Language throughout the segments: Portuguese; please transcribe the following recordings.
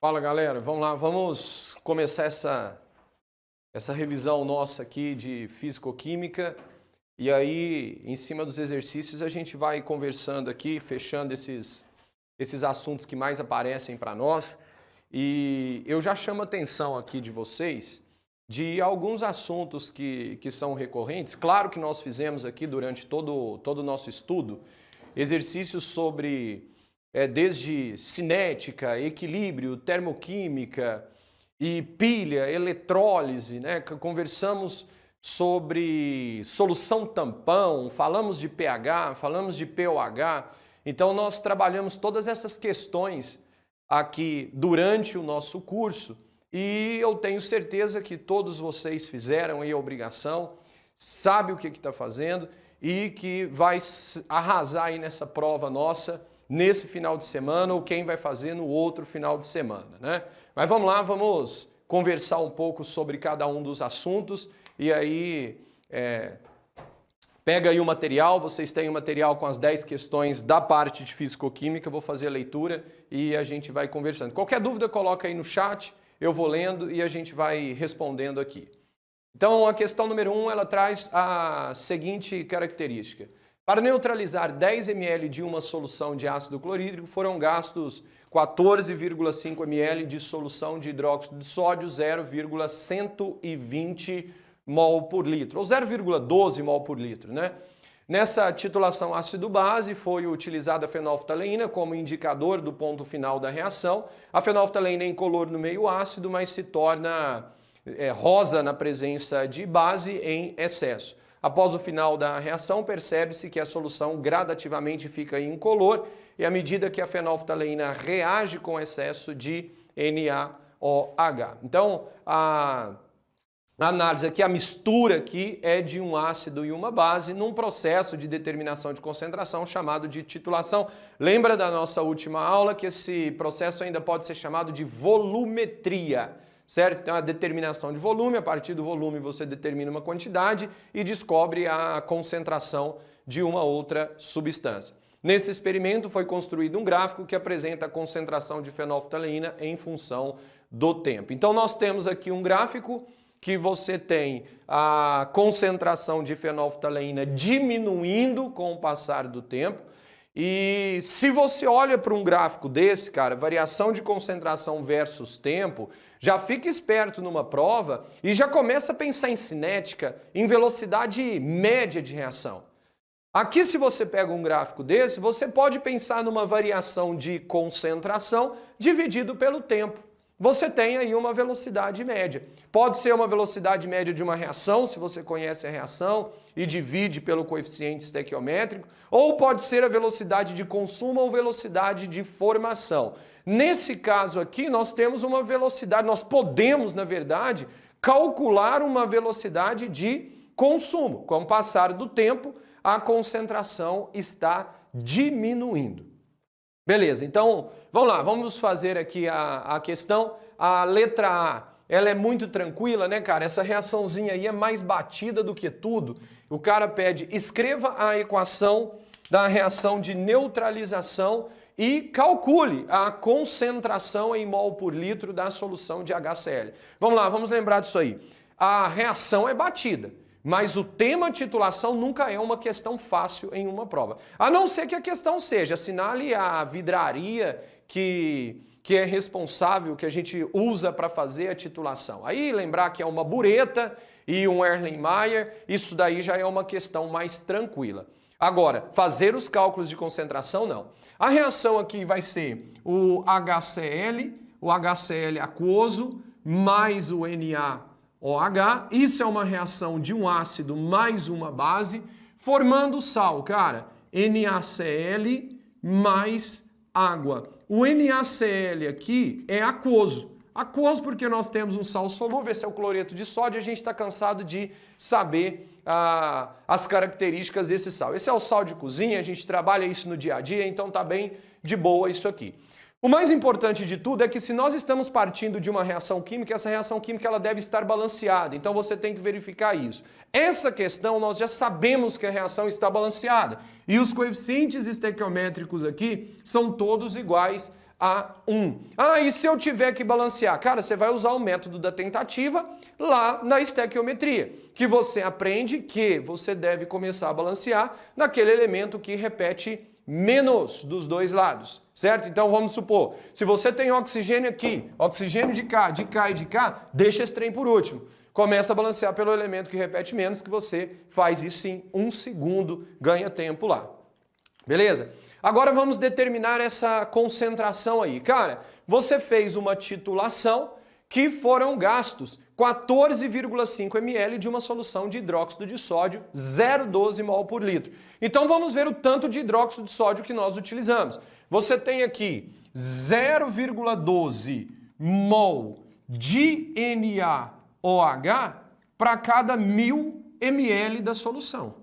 Fala galera, vamos lá, vamos começar essa revisão nossa aqui de físico-química e aí em cima dos exercícios a gente vai conversando aqui, fechando esses assuntos que mais aparecem para nós e eu já chamo a atenção aqui de vocês de alguns assuntos que são recorrentes. Claro que nós fizemos aqui durante todo o nosso estudo exercícios sobre desde cinética, equilíbrio, termoquímica e pilha, eletrólise, né? Conversamos sobre solução tampão, falamos de pH, falamos de pOH. Então nós trabalhamos todas essas questões aqui durante o nosso curso e eu tenho certeza que todos vocês fizeram aí a obrigação, sabe o que está fazendo e que vai arrasar aí nessa prova nossa nesse final de semana ou quem vai fazer no outro final de semana, né? Mas vamos lá, vamos conversar um pouco sobre cada um dos assuntos e aí pega aí o material, vocês têm o material com as 10 questões da parte de físico-química, eu vou fazer a leitura e a gente vai conversando. Qualquer dúvida coloca aí no chat, eu vou lendo e a gente vai respondendo aqui. Então a questão número 1, ela traz a seguinte característica. Para neutralizar 10 ml de uma solução de ácido clorídrico, foram gastos 14,5 ml de solução de hidróxido de sódio, 0,120 mol por litro, ou 0,12 mol por litro, né? Nessa titulação ácido-base foi utilizada a fenolftaleína como indicador do ponto final da reação. A fenolftaleína é incolor no meio ácido, mas se torna rosa na presença de base em excesso. Após o final da reação, percebe-se que a solução gradativamente fica incolor e à medida que a fenolftaleína reage com excesso de NaOH. Então, a análise aqui, a mistura aqui é de um ácido e uma base num processo de determinação de concentração chamado de titulação. Lembra da nossa última aula que esse processo ainda pode ser chamado de volumetria. Certo? Então, a determinação de volume, a partir do volume você determina uma quantidade e descobre a concentração de uma outra substância. Nesse experimento foi construído um gráfico que apresenta a concentração de fenolftaleína em função do tempo. Então nós temos aqui um gráfico que você tem a concentração de fenolftaleína diminuindo com o passar do tempo. E se você olha para um gráfico desse, cara, variação de concentração versus tempo, já fica esperto numa prova e já começa a pensar em cinética, em velocidade média de reação. Aqui, se você pega um gráfico desse, você pode pensar numa variação de concentração dividido pelo tempo. Você tem aí uma velocidade média. Pode ser uma velocidade média de uma reação, se você conhece a reação e divide pelo coeficiente estequiométrico, ou pode ser a velocidade de consumo ou velocidade de formação. Nesse caso aqui, nós temos uma velocidade, nós podemos, na verdade, calcular uma velocidade de consumo. Com o passar do tempo, a concentração está diminuindo. Beleza, então vamos lá, vamos fazer aqui a questão. A letra A, ela é muito tranquila, né, cara? Essa reaçãozinha aí é mais batida do que tudo. O cara pede, escreva a equação da reação de neutralização e calcule a concentração em mol por litro da solução de HCl. Vamos lá, vamos lembrar disso aí. A reação é batida. Mas o tema titulação nunca é uma questão fácil em uma prova. A não ser que a questão seja, assinale a vidraria que é responsável, que a gente usa para fazer a titulação. Aí lembrar que é uma bureta e um Erlenmeyer, isso daí já é uma questão mais tranquila. Agora, fazer os cálculos de concentração, não. A reação aqui vai ser o HCl aquoso, mais o NaOH, isso é uma reação de um ácido mais uma base, formando sal, cara, NaCl mais água. O NaCl aqui é aquoso. Aquoso porque nós temos um sal solúvel, esse é o cloreto de sódio, a gente está cansado de saber as características desse sal. Esse é o sal de cozinha, a gente trabalha isso no dia a dia, então tá bem de boa isso aqui. O mais importante de tudo é que se nós estamos partindo de uma reação química, essa reação química ela deve estar balanceada, então você tem que verificar isso. Essa questão nós já sabemos que a reação está balanceada e os coeficientes estequiométricos aqui são todos iguais a 1. Ah, e se eu tiver que balancear? Cara, você vai usar o método da tentativa lá na estequiometria, que você aprende que você deve começar a balancear naquele elemento que repete menos dos dois lados, certo? Então vamos supor, se você tem oxigênio aqui, oxigênio de cá e de cá, deixa esse trem por último. Começa a balancear pelo elemento que repete menos, que você faz isso em 1 segundo, ganha tempo lá. Beleza? Agora vamos determinar essa concentração aí. Cara, você fez uma titulação que foram gastos 14,5 ml de uma solução de hidróxido de sódio 0,12 mol por litro. Então vamos ver o tanto de hidróxido de sódio que nós utilizamos. Você tem aqui 0,12 mol de NaOH para cada 1.000 ml da solução.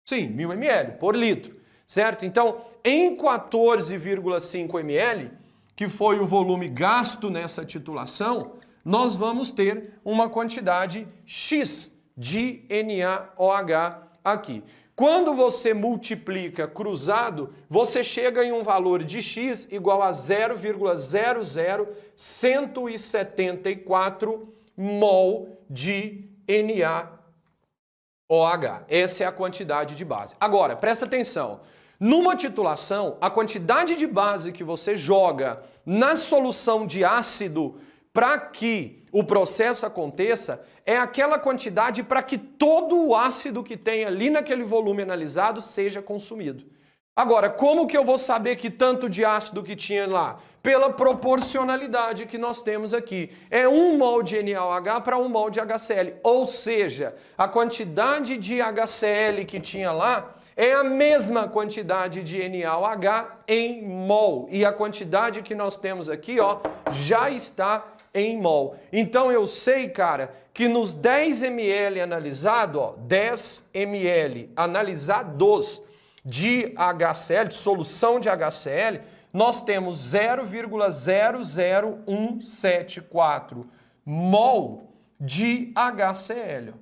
Sim, 1.000 ml por litro, certo? Então, em 14,5 ml, que foi o volume gasto nessa titulação, nós vamos ter uma quantidade X de NaOH aqui. Quando você multiplica cruzado, você chega em um valor de X igual a 0,00174 mol de NaOH. Essa é a quantidade de base. Agora, presta atenção. Numa titulação, a quantidade de base que você joga na solução de ácido para que o processo aconteça é aquela quantidade para que todo o ácido que tem ali naquele volume analisado seja consumido. Agora, como que eu vou saber que tanto de ácido que tinha lá? Pela proporcionalidade que nós temos aqui. É 1 mol de NaOH para 1 mol de HCl. Ou seja, a quantidade de HCl que tinha lá é a mesma quantidade de NaOH em mol. E a quantidade que nós temos aqui, ó, já está em mol. Então eu sei, cara, que nos 10 ml analisado, ó, 10 ml analisados de HCl, de solução de HCl, nós temos 0,00174 mol de HCl.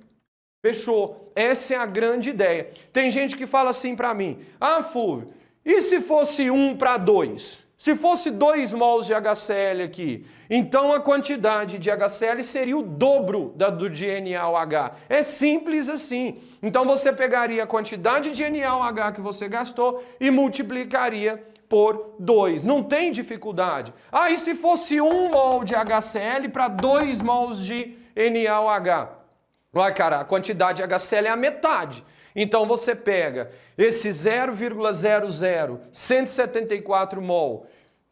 Fechou? Essa é a grande ideia. Tem gente que fala assim para mim, ah, Fulvio, e se fosse 1 para 2? Se fosse 2 mols de HCl aqui, então a quantidade de HCl seria o dobro do de NaOH. É simples assim. Então você pegaria a quantidade de NaOH que você gastou e multiplicaria por 2. Não tem dificuldade. Ah, e se fosse 1 mol de HCl para 2 mols de NaOH? Olha, cara, a quantidade de HCl é a metade. Então você pega esse 0,00174 mol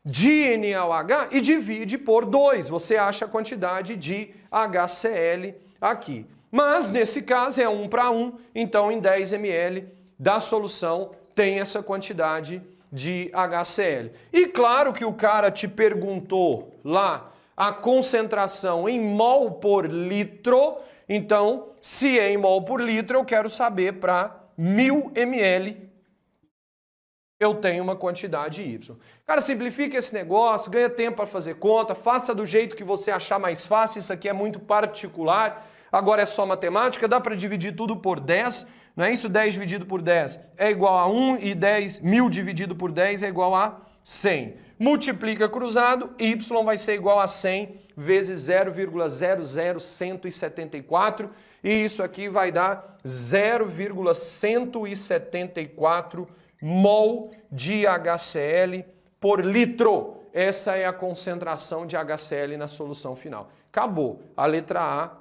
de NaOH e divide por 2. Você acha a quantidade de HCl aqui. Mas nesse caso é 1 para 1, então em 10 ml da solução tem essa quantidade de HCl. E claro que o cara te perguntou lá a concentração em mol por litro. Então, se é em mol por litro, eu quero saber para 1.000 ml eu tenho uma quantidade Y. Cara, simplifica esse negócio, ganha tempo para fazer conta, faça do jeito que você achar mais fácil, isso aqui é muito particular, agora é só matemática, dá para dividir tudo por 10, não é isso? 10 dividido por 10 é igual a 1 e 10.000 dividido por 10 é igual a 100. Multiplica cruzado, Y vai ser igual a 100 vezes 0,00174 e isso aqui vai dar 0,174 mol de HCl por litro. Essa é a concentração de HCl na solução final. Acabou. A letra A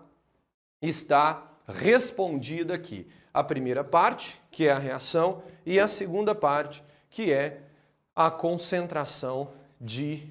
está respondida aqui. A primeira parte, que é a reação, e a segunda parte, que é a concentração de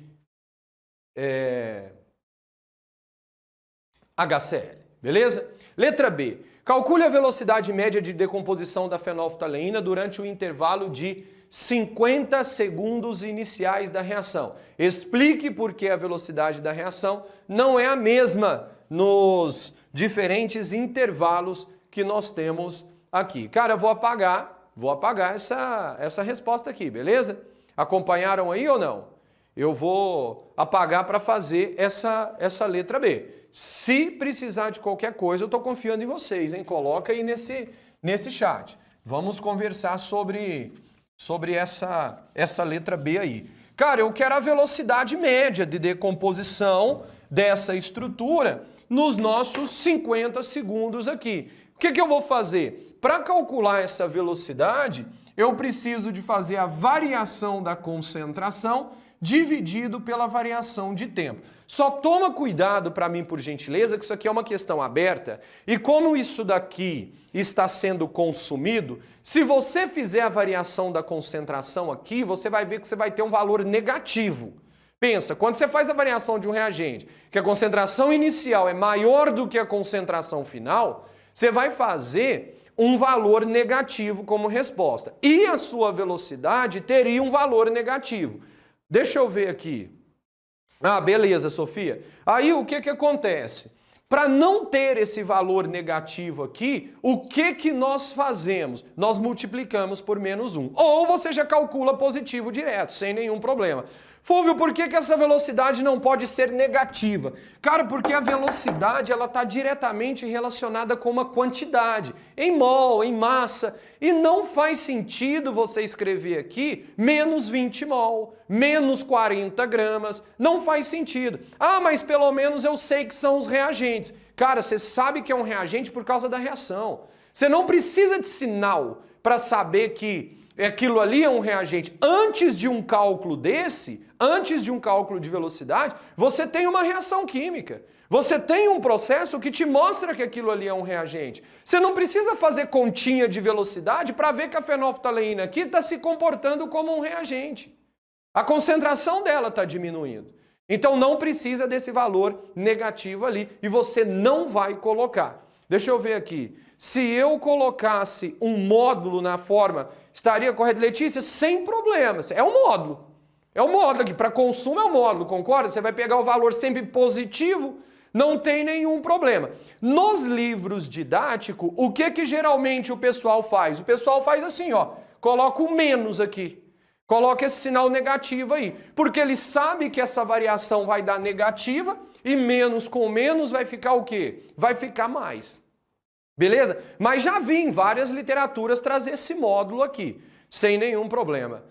HCl. Beleza? Letra B. Calcule a velocidade média de decomposição da fenolftaleína durante o intervalo de 50 segundos iniciais da reação. Explique por que a velocidade da reação não é a mesma nos diferentes intervalos que nós temos aqui. Cara, eu vou apagar essa resposta aqui, beleza? Acompanharam aí ou não? Eu vou apagar para fazer essa letra B. Se precisar de qualquer coisa, eu estou confiando em vocês, hein? Coloca aí nesse chat. Vamos conversar sobre essa letra B aí. Cara, eu quero a velocidade média de decomposição dessa estrutura nos nossos 50 segundos aqui. O que eu vou fazer? Para calcular essa velocidade, eu preciso de fazer a variação da concentração dividido pela variação de tempo. Só toma cuidado para mim, por gentileza, que isso aqui é uma questão aberta. E como isso daqui está sendo consumido, se você fizer a variação da concentração aqui, você vai ver que você vai ter um valor negativo. Pensa, quando você faz a variação de um reagente, que a concentração inicial é maior do que a concentração final, você vai fazer um valor negativo como resposta. E a sua velocidade teria um valor negativo. Deixa eu ver aqui. Ah, beleza, Sofia. Aí o que acontece? Para não ter esse valor negativo aqui, o que nós fazemos? Nós multiplicamos por -1. Ou você já calcula positivo direto, sem nenhum problema. Fúvio, por que essa velocidade não pode ser negativa? Cara, porque a velocidade ela está diretamente relacionada com uma quantidade, em mol, em massa, e não faz sentido você escrever aqui menos 20 mol, menos 40 gramas, não faz sentido. Ah, mas pelo menos eu sei que são os reagentes. Cara, você sabe que é um reagente por causa da reação. Você não precisa de sinal para saber que aquilo ali é um reagente. Antes de um cálculo desse, antes de um cálculo de velocidade, você tem uma reação química. Você tem um processo que te mostra que aquilo ali é um reagente. Você não precisa fazer continha de velocidade para ver que a fenolftaleína aqui está se comportando como um reagente. A concentração dela está diminuindo. Então não precisa desse valor negativo ali e você não vai colocar. Deixa eu ver aqui. Se eu colocasse um módulo na forma, estaria correto, Letícia? Sem problemas. É um módulo. É um módulo aqui. Para consumo é um módulo, concorda? Você vai pegar o valor sempre positivo, não tem nenhum problema. Nos livros didáticos, o que geralmente o pessoal faz? O pessoal faz assim, ó. Coloca o menos aqui. Coloca esse sinal negativo aí. Porque ele sabe que essa variação vai dar negativa e menos com menos vai ficar o quê? Vai ficar mais. Beleza? Mas já vi em várias literaturas trazer esse módulo aqui, sem nenhum problema.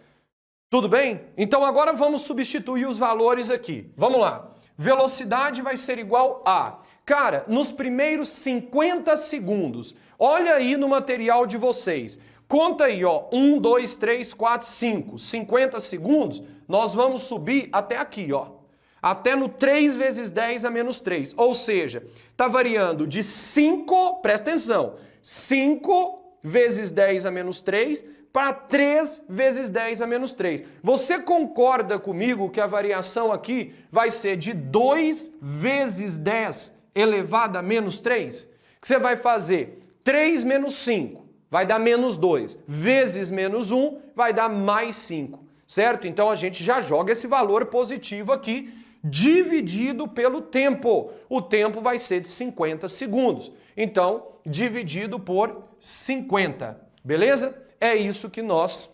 Tudo bem? Então agora vamos substituir os valores aqui. Vamos lá. Velocidade vai ser igual a... Cara, nos primeiros 50 segundos, olha aí no material de vocês. Conta aí, ó. 1, 2, 3, 4, 5. 50 segundos, nós vamos subir até aqui, ó. Até no 3 vezes 10 a menos 3. Ou seja, está variando de 5, presta atenção, 5 vezes 10 a menos 3 para 3 vezes 10 a menos 3. Você concorda comigo que a variação aqui vai ser de 2 vezes 10 elevado a menos 3? Que você vai fazer 3 menos 5, vai dar menos 2, vezes menos 1, vai dar mais 5, certo? Então a gente já joga esse valor positivo aqui, dividido pelo tempo. O tempo vai ser de 50 segundos. Então, dividido por 50. Beleza? É isso que nós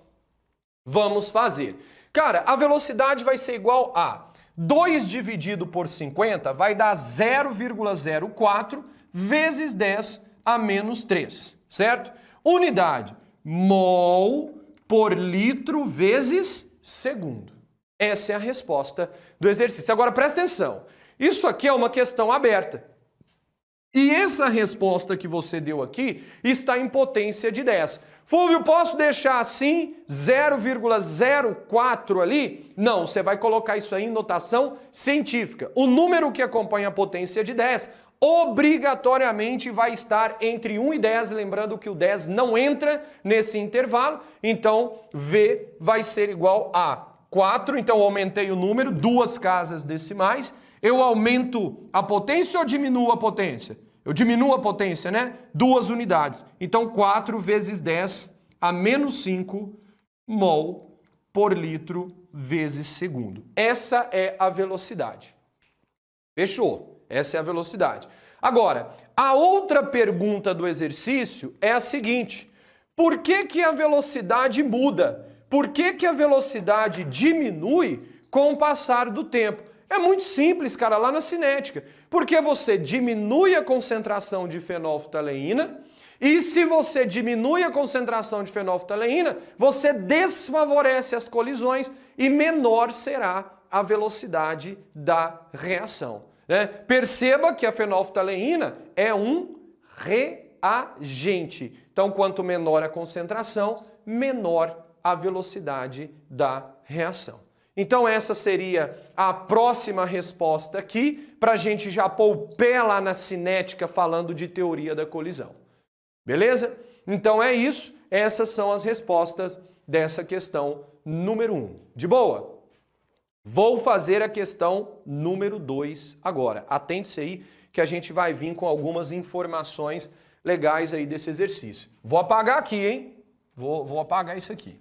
vamos fazer. Cara, a velocidade vai ser igual a 2 dividido por 50 vai dar 0,04 vezes 10 a menos 3, certo? Unidade, mol por litro vezes segundo. Essa é a resposta do exercício. Agora, presta atenção. Isso aqui é uma questão aberta. E essa resposta que você deu aqui está em potência de 10. Fúvio, posso deixar assim 0,04 ali? Não, você vai colocar isso aí em notação científica. O número que acompanha a potência de 10 obrigatoriamente vai estar entre 1 e 10, lembrando que o 10 não entra nesse intervalo, então V vai ser igual a 4, então eu aumentei o número, 2 casas decimais. Eu aumento a potência ou diminuo a potência? Eu diminuo a potência, né? 2 unidades. Então 4 vezes 10 a menos 5 mol por litro vezes segundo. Essa é a velocidade. Fechou? Essa é a velocidade. Agora, a outra pergunta do exercício é a seguinte: por que a velocidade muda? Por que a velocidade diminui com o passar do tempo? É muito simples, cara, lá na cinética. Porque você diminui a concentração de fenolftaleína e se você diminui a concentração de fenolftaleína, você desfavorece as colisões e menor será a velocidade da reação. Né? Perceba que a fenolftaleína é um reagente. Então, quanto menor a concentração, menor a velocidade da reação. Então, essa seria a próxima resposta aqui, para a gente já pôr o pé lá na cinética falando de teoria da colisão. Beleza? Então é isso. Essas são as respostas dessa questão número 1. De boa? Vou fazer a questão número 2 agora. Atente-se aí que a gente vai vir com algumas informações legais aí desse exercício. Vou apagar aqui, hein? Vou apagar isso aqui.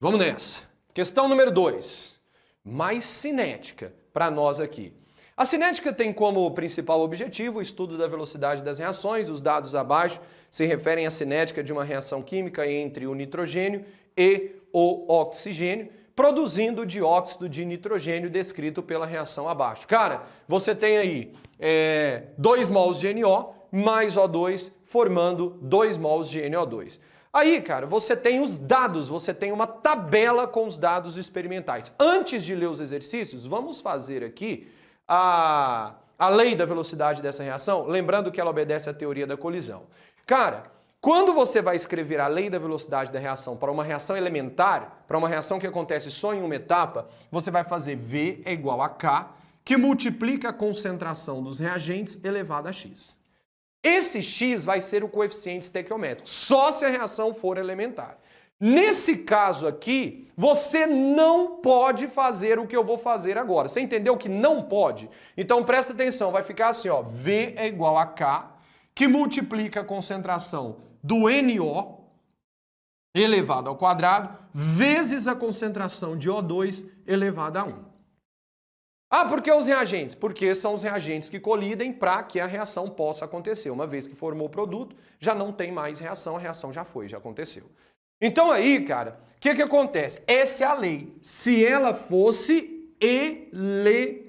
Vamos nessa. Questão número 2. Mais cinética para nós aqui. A cinética tem como principal objetivo o estudo da velocidade das reações. Os dados abaixo se referem à cinética de uma reação química entre o nitrogênio e o oxigênio, produzindo o dióxido de nitrogênio descrito pela reação abaixo. Cara, você tem aí 2 mols de NO mais O2 formando 2 mols de NO2. Aí, cara, você tem os dados, você tem uma tabela com os dados experimentais. Antes de ler os exercícios, vamos fazer aqui a lei da velocidade dessa reação, lembrando que ela obedece à teoria da colisão. Cara, quando você vai escrever a lei da velocidade da reação para uma reação elementar, para uma reação que acontece só em uma etapa, você vai fazer V é igual a K, que multiplica a concentração dos reagentes elevado a X. Esse X vai ser o coeficiente estequiométrico, só se a reação for elementar. Nesse caso aqui, você não pode fazer o que eu vou fazer agora. Você entendeu que não pode? Então presta atenção, vai ficar assim, ó, V é igual a K, que multiplica a concentração do NO elevado ao quadrado, vezes a concentração de O2 elevado a 1. Ah, por que os reagentes? Porque são os reagentes que colidem para que a reação possa acontecer. Uma vez que formou o produto, já não tem mais reação, a reação já foi, já aconteceu. Então aí, cara, o que acontece? Essa é a lei. Se ela fosse elementar.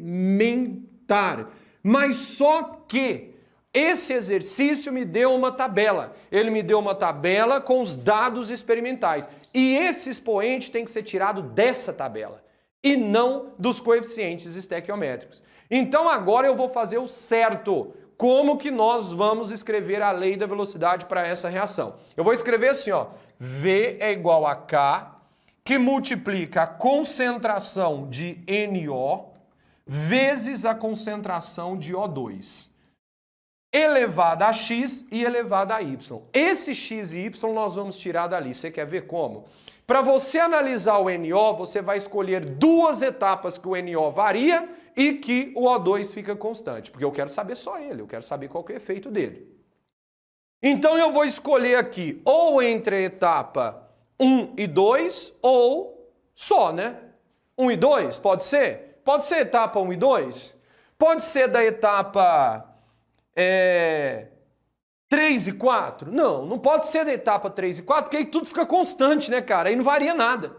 Mas só que esse exercício me deu uma tabela. Ele me deu uma tabela com os dados experimentais. E esse expoente tem que ser tirado dessa tabela e não dos coeficientes estequiométricos. Então agora eu vou fazer o certo. Como que nós vamos escrever a lei da velocidade para essa reação? Eu vou escrever assim, ó, V é igual a K, que multiplica a concentração de NO vezes a concentração de O2, elevada a X e elevada a Y. Esse X e Y nós vamos tirar dali. Você quer ver como? Para você analisar o NO, você vai escolher 2 etapas que o NO varia e que o O2 fica constante, porque eu quero saber só ele, eu quero saber qual que é o efeito dele. Então eu vou escolher aqui ou entre a etapa 1 e 2 ou só, né? 1 e 2, pode ser? Pode ser etapa 1 e 2? Pode ser da etapa 3 e 4? Não, não pode ser da etapa 3 e 4, porque aí tudo fica constante, né, cara? Aí não varia nada.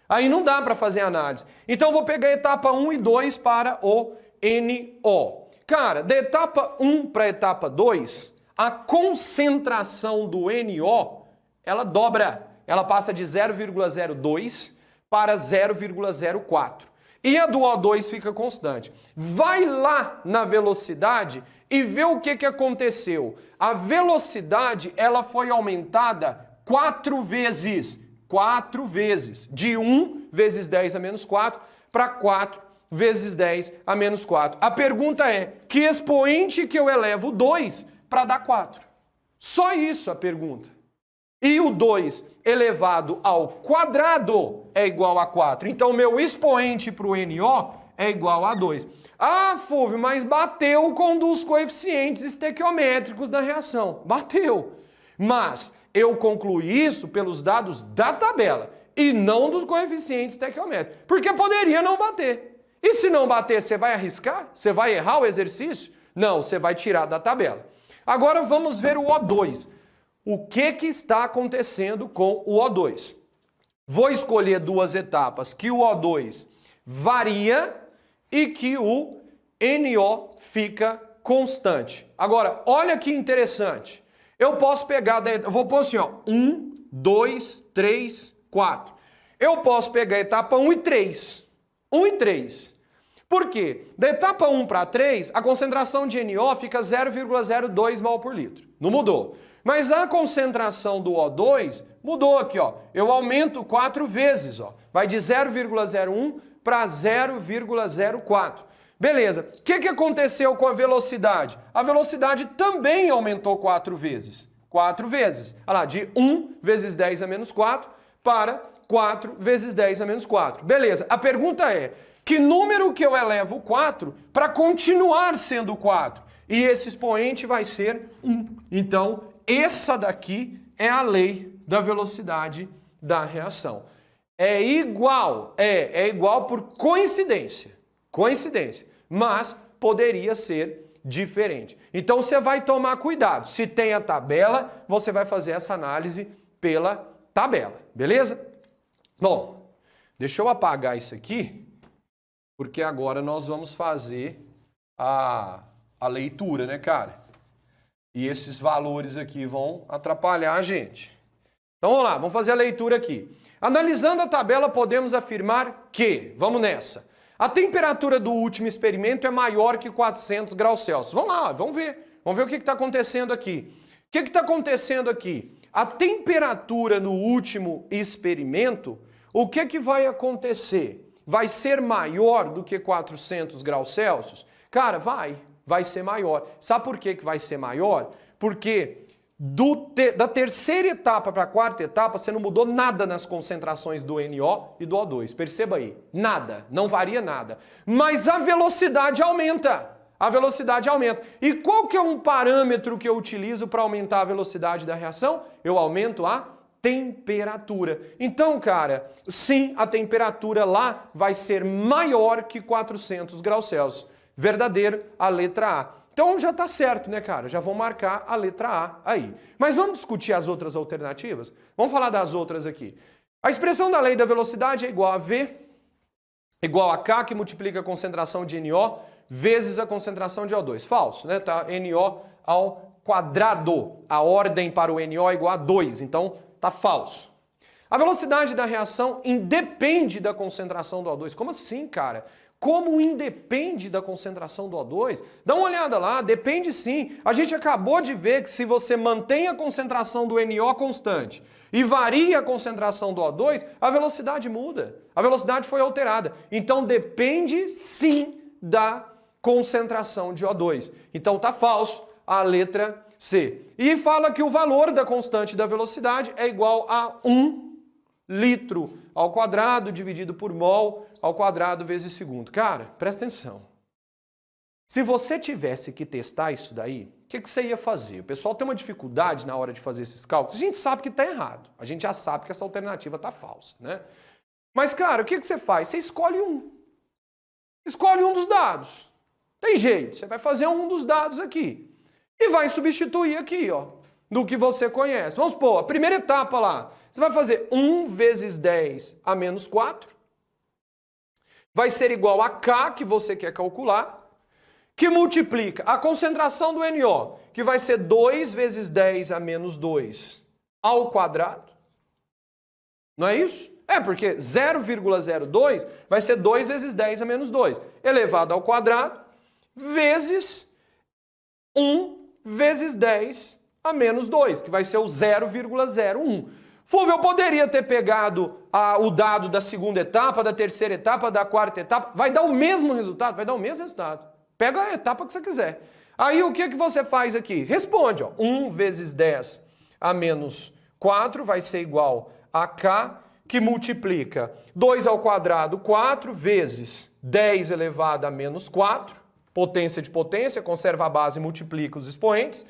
Aí não dá para fazer análise. Então eu vou pegar a etapa 1 e 2 para o NO. Cara, da etapa 1 para a etapa 2, a concentração do NO, ela dobra. Ela passa de 0,02 para 0,04. E a do O2 fica constante. Vai lá na velocidade e vê o que aconteceu. A velocidade ela foi aumentada 4 vezes. 4 vezes. De 1 vezes 10 a menos 4 para 4 vezes 10 a menos 4. A pergunta é, que expoente que eu elevo 2 para dar 4? Só isso a pergunta. E o 2 elevado ao quadrado é igual a 4. Então, meu expoente para o NO é igual a 2. Ah, Fulvio, mas bateu com um dos coeficientes estequiométricos da reação. Bateu. Mas eu concluí isso pelos dados da tabela e não dos coeficientes estequiométricos. Porque poderia não bater. E se não bater, você vai arriscar? Você vai errar o exercício? Não, você vai tirar da tabela. Agora vamos ver o O2. O que está acontecendo com o O2? Vou escolher 2 etapas que o O2 varia e que o NO fica constante. Agora, olha que interessante. Eu posso pegar, eu vou pôr assim, ó, 1, 2, 3, 4. Eu posso pegar a etapa 1 e 3. 1 e 3. Por quê? Da etapa 1 para 3, a concentração de NO fica 0,02 mol por litro. Não mudou. Mas a concentração do O2 mudou aqui, ó. Eu aumento 4 vezes, ó. Vai de 0,01 para 0,04. Beleza. O que aconteceu com a velocidade? A velocidade também aumentou 4 vezes. 4 vezes. Olha lá, de 1 vezes 10 a menos 4 para 4 vezes 10 a menos 4. Beleza. A pergunta é, que número que eu elevo 4 para continuar sendo 4? E esse expoente vai ser 1. Então, essa daqui é a lei da velocidade da reação. É igual por coincidência. Coincidência. Mas poderia ser diferente. Então, você vai tomar cuidado. Se tem a tabela, você vai fazer essa análise pela tabela. Beleza? Bom, deixa eu apagar isso aqui, porque agora nós vamos fazer a leitura, né, cara? E esses valores aqui vão atrapalhar a gente. Então vamos lá, vamos fazer a leitura aqui. Analisando a tabela, podemos afirmar que, vamos nessa, a temperatura do último experimento é maior que 400 graus Celsius. Vamos lá, vamos ver. Vamos ver o que está acontecendo aqui. O que está acontecendo aqui? A temperatura no último experimento, o que vai acontecer? Vai ser maior do que 400 graus Celsius? Cara, vai ser maior. Sabe por que vai ser maior? Porque da terceira etapa para a quarta etapa, você não mudou nada nas concentrações do NO e do O2. Perceba aí, nada, não varia nada. Mas a velocidade aumenta. A velocidade aumenta. E qual que é um parâmetro que eu utilizo para aumentar a velocidade da reação? Eu aumento a temperatura. Então, cara, sim, a temperatura lá vai ser maior que 400 graus Celsius. Verdadeiro, a letra A. Então já tá certo, né, cara? Já vou marcar a letra A aí. Mas vamos discutir as outras alternativas? Vamos falar das outras aqui. A expressão da lei da velocidade é igual a V, igual a K, que multiplica a concentração de NO, vezes a concentração de O2. Falso, né? Tá NO ao quadrado. A ordem para o NO é igual a 2, então tá falso. A velocidade da reação independe da concentração do O2. Como assim, cara? Como independe da concentração do O2? Dá uma olhada lá, depende sim. A gente acabou de ver que se você mantém a concentração do NO constante e varia a concentração do O2, a velocidade muda. A velocidade foi alterada. Então depende sim da concentração de O2. Então tá falso a letra C. E fala que o valor da constante da velocidade é igual a 1 litro ao quadrado dividido por mol ao quadrado vezes segundo. Cara, presta atenção. Se você tivesse que testar isso daí, o que você ia fazer? O pessoal tem uma dificuldade na hora de fazer esses cálculos. A gente sabe que está errado. A gente já sabe que essa alternativa está falsa, né? Mas, cara, o que você faz? Você escolhe um. Escolhe um dos dados. Tem jeito. Você vai fazer um dos dados aqui. E vai substituir aqui, ó, do que você conhece. Vamos supor, a primeira etapa lá. Você vai fazer 1 vezes 10 a menos 4. Vai ser igual a K, que você quer calcular, que multiplica a concentração do NO, que vai ser 2 vezes 10 a menos 2 ao quadrado. Não é isso? É, porque 0,02 vai ser 2 vezes 10 a menos 2, elevado ao quadrado, vezes 1 vezes 10 a menos 2, que vai ser o 0,01. Fulvio, eu poderia ter pegado o dado da segunda etapa, da terceira etapa, da quarta etapa. Vai dar o mesmo resultado? Vai dar o mesmo resultado. Pega a etapa que você quiser. Aí o que você faz aqui? Responde, ó. 1 vezes 10 a menos 4 vai ser igual a K, que multiplica 2 ao quadrado, 4, vezes 10 elevado a menos 4, potência de potência, conserva a base e multiplica os expoentes,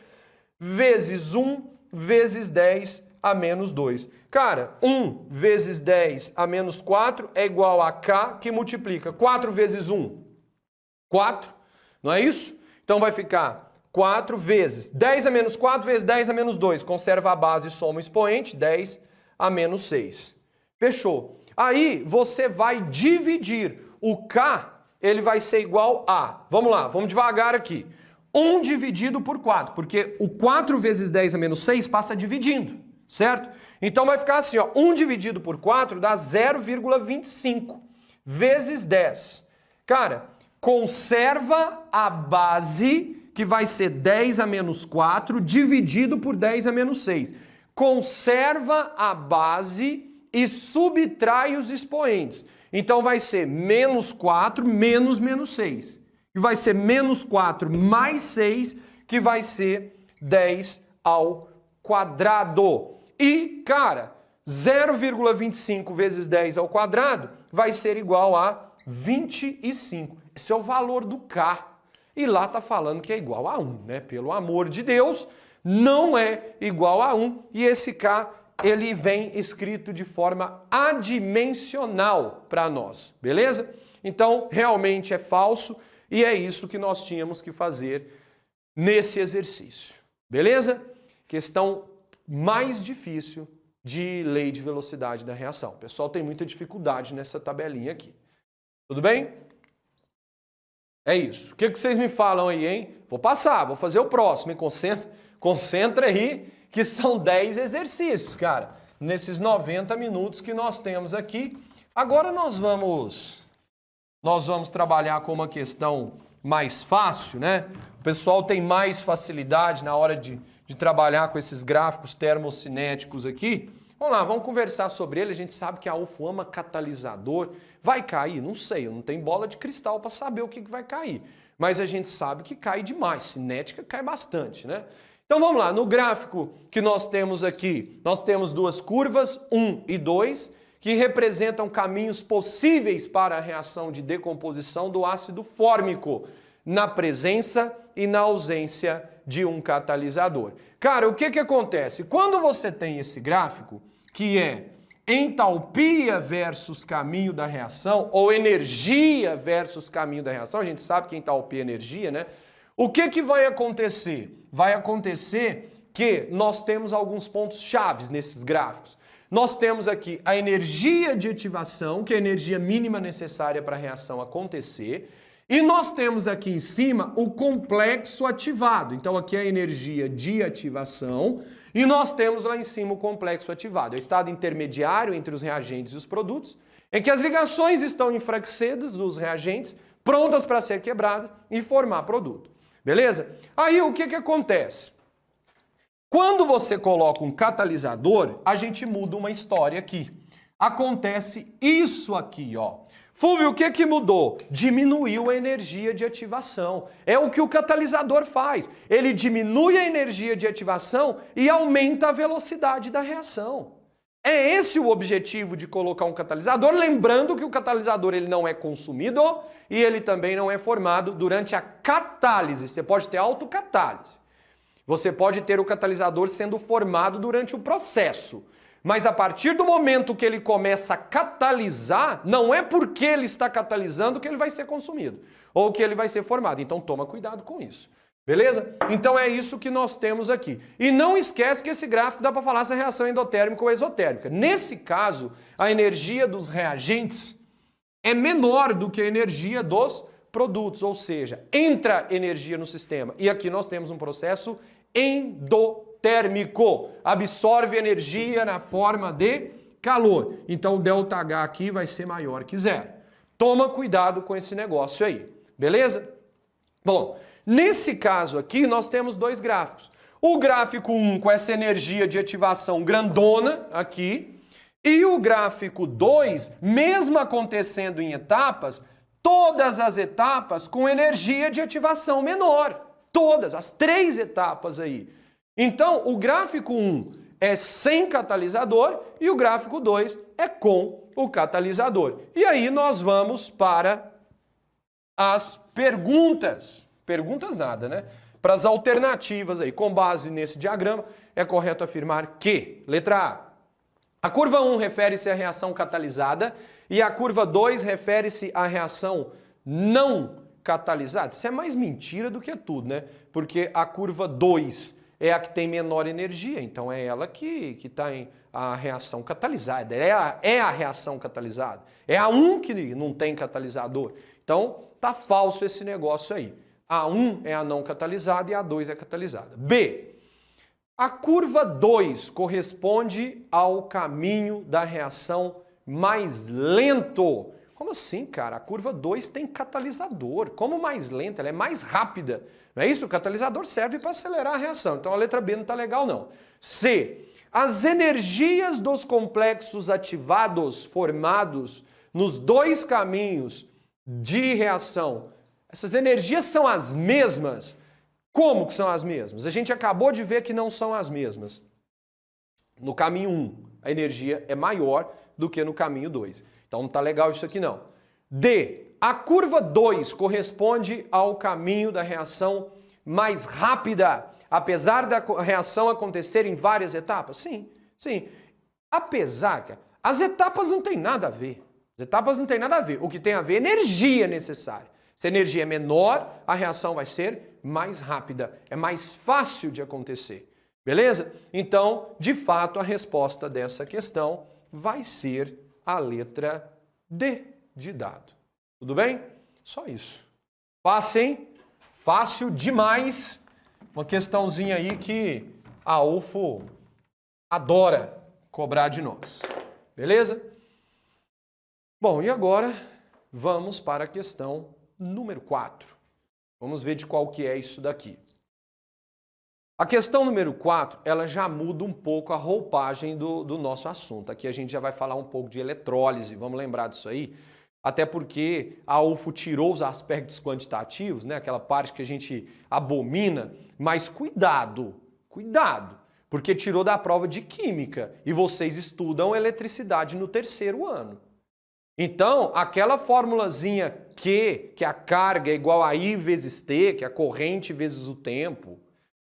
vezes 1 vezes 10 a menos 2. Cara, 1 vezes 10 a menos 4 é igual a K, que multiplica 4 vezes 1, 4, não é isso? Então vai ficar 4 vezes 10 a menos 4 vezes 10 a menos 2. Conserva a base e soma o expoente, 10 a menos 6. Fechou. Aí você vai dividir. O K, ele vai ser igual a... Vamos lá, vamos devagar aqui. 1 dividido por 4, porque o 4 vezes 10 a menos 6 passa dividindo, certo? Então vai ficar assim, ó, 1 dividido por 4 dá 0,25 vezes 10. Cara, conserva a base, que vai ser 10 a menos 4, dividido por 10 a menos 6. Conserva a base e subtrai os expoentes. Então vai ser menos 4 menos menos 6. Que vai ser menos 4 mais 6, que vai ser 10 ao quadrado. E, cara, 0,25 vezes 10 ao quadrado vai ser igual a 25. Esse é o valor do K. E lá está falando que é igual a 1, né? Pelo amor de Deus, não é igual a 1. E esse K, ele vem escrito de forma adimensional para nós, beleza? Então, realmente é falso e é isso que nós tínhamos que fazer nesse exercício, beleza? Questão mais difícil de lei de velocidade da reação. O pessoal tem muita dificuldade nessa tabelinha aqui. Tudo bem? É isso. O que vocês me falam aí, hein? Vou passar, vou fazer o próximo, hein? Concentra aí, que são 10 exercícios, cara, nesses 90 minutos que nós temos aqui. Agora nós vamos trabalhar com uma questão mais fácil, né? O pessoal tem mais facilidade na hora de trabalhar com esses gráficos termocinéticos aqui. Vamos lá, vamos conversar sobre ele. A gente sabe que a UFO ama catalisador. Vai cair? Não sei, eu não tenho bola de cristal para saber o que vai cair. Mas a gente sabe que cai demais, cinética cai bastante, né? Então vamos lá, no gráfico que nós temos aqui, nós temos duas curvas, 1 e 2, que representam caminhos possíveis para a reação de decomposição do ácido fórmico, na presença e na ausência de um catalisador. Cara, o que acontece? Quando você tem esse gráfico, que é entalpia versus caminho da reação, ou energia versus caminho da reação, a gente sabe que entalpia é energia, né? O que vai acontecer? Vai acontecer que nós temos alguns pontos chaves nesses gráficos. Nós temos aqui a energia de ativação, que é a energia mínima necessária para a reação acontecer, e nós temos aqui em cima o complexo ativado. Então aqui é a energia de ativação e nós temos lá em cima o complexo ativado. É o estado intermediário entre os reagentes e os produtos, em que as ligações estão enfraquecidas dos reagentes, prontas para ser quebradas e formar produto. Beleza? Aí o que acontece? Quando você coloca um catalisador, a gente muda uma história aqui. Acontece isso aqui, ó. Fúvio, o que mudou? Diminuiu a energia de ativação. É o que o catalisador faz. Ele diminui a energia de ativação e aumenta a velocidade da reação. É esse o objetivo de colocar um catalisador, lembrando que o catalisador ele não é consumido e ele também não é formado durante a catálise. Você pode ter autocatálise. Você pode ter o catalisador sendo formado durante o processo. Mas a partir do momento que ele começa a catalisar, não é porque ele está catalisando que ele vai ser consumido ou que ele vai ser formado. Então toma cuidado com isso. Beleza? Então é isso que nós temos aqui. E não esquece que esse gráfico dá para falar se a reação é endotérmica ou exotérmica. Nesse caso, a energia dos reagentes é menor do que a energia dos produtos, ou seja, entra energia no sistema. E aqui nós temos um processo endotérmico. Absorve energia na forma de calor. Então o ΔH aqui vai ser maior que zero. Toma cuidado com esse negócio aí. Beleza? Bom, nesse caso aqui nós temos dois gráficos. O gráfico 1 com essa energia de ativação grandona aqui. E o gráfico 2, mesmo acontecendo em etapas, todas as etapas com energia de ativação menor. Todas, as 3 etapas aí. Então, o gráfico 1 é sem catalisador e o gráfico 2 é com o catalisador. E aí nós vamos para as perguntas. Perguntas nada, né? Para as alternativas aí. Com base nesse diagrama, é correto afirmar que, letra A curva 1 refere-se à reação catalisada e a curva 2 refere-se à reação não catalisada. Isso é mais mentira do que tudo, né? Porque a curva 2 é a que tem menor energia, então é ela que está em a reação catalisada, é a reação catalisada. É a 1 que não tem catalisador. Então, tá falso esse negócio aí. A1 é a não catalisada e a A2 é a catalisada. B. A curva 2 corresponde ao caminho da reação mais lento. Como assim, cara? A curva 2 tem catalisador. Como mais lenta? Ela é mais rápida. Não é isso? O catalisador serve para acelerar a reação. Então a letra B não está legal, não. C. As energias dos complexos ativados formados nos dois caminhos de reação, essas energias são as mesmas? Como que são as mesmas? A gente acabou de ver que não são as mesmas. No caminho 1, a energia é maior do que no caminho 2. Então não está legal isso aqui não. D. A curva 2 corresponde ao caminho da reação mais rápida, apesar da reação acontecer em várias etapas? Sim, sim. Apesar que as etapas não têm nada a ver. As etapas não têm nada a ver. O que tem a ver é energia necessária. Se a energia é menor, a reação vai ser mais rápida. É mais fácil de acontecer. Beleza? Então, de fato, a resposta dessa questão vai ser a letra D de dado. Tudo bem? Só isso. Fácil, hein? Fácil demais. Uma questãozinha aí que a UFO adora cobrar de nós. Beleza? Bom, e agora vamos para a questão número 4. Vamos ver de qual que é isso daqui. A questão número 4, ela já muda um pouco a roupagem do nosso assunto. Aqui a gente já vai falar um pouco de eletrólise, vamos lembrar disso aí. Até porque a UFO tirou os aspectos quantitativos, né? Aquela parte que a gente abomina, mas cuidado, porque tirou da prova de química e vocês estudam eletricidade no 3º ano. Então, aquela formulazinha Q, que a carga é igual a I vezes T, que é a corrente vezes o tempo,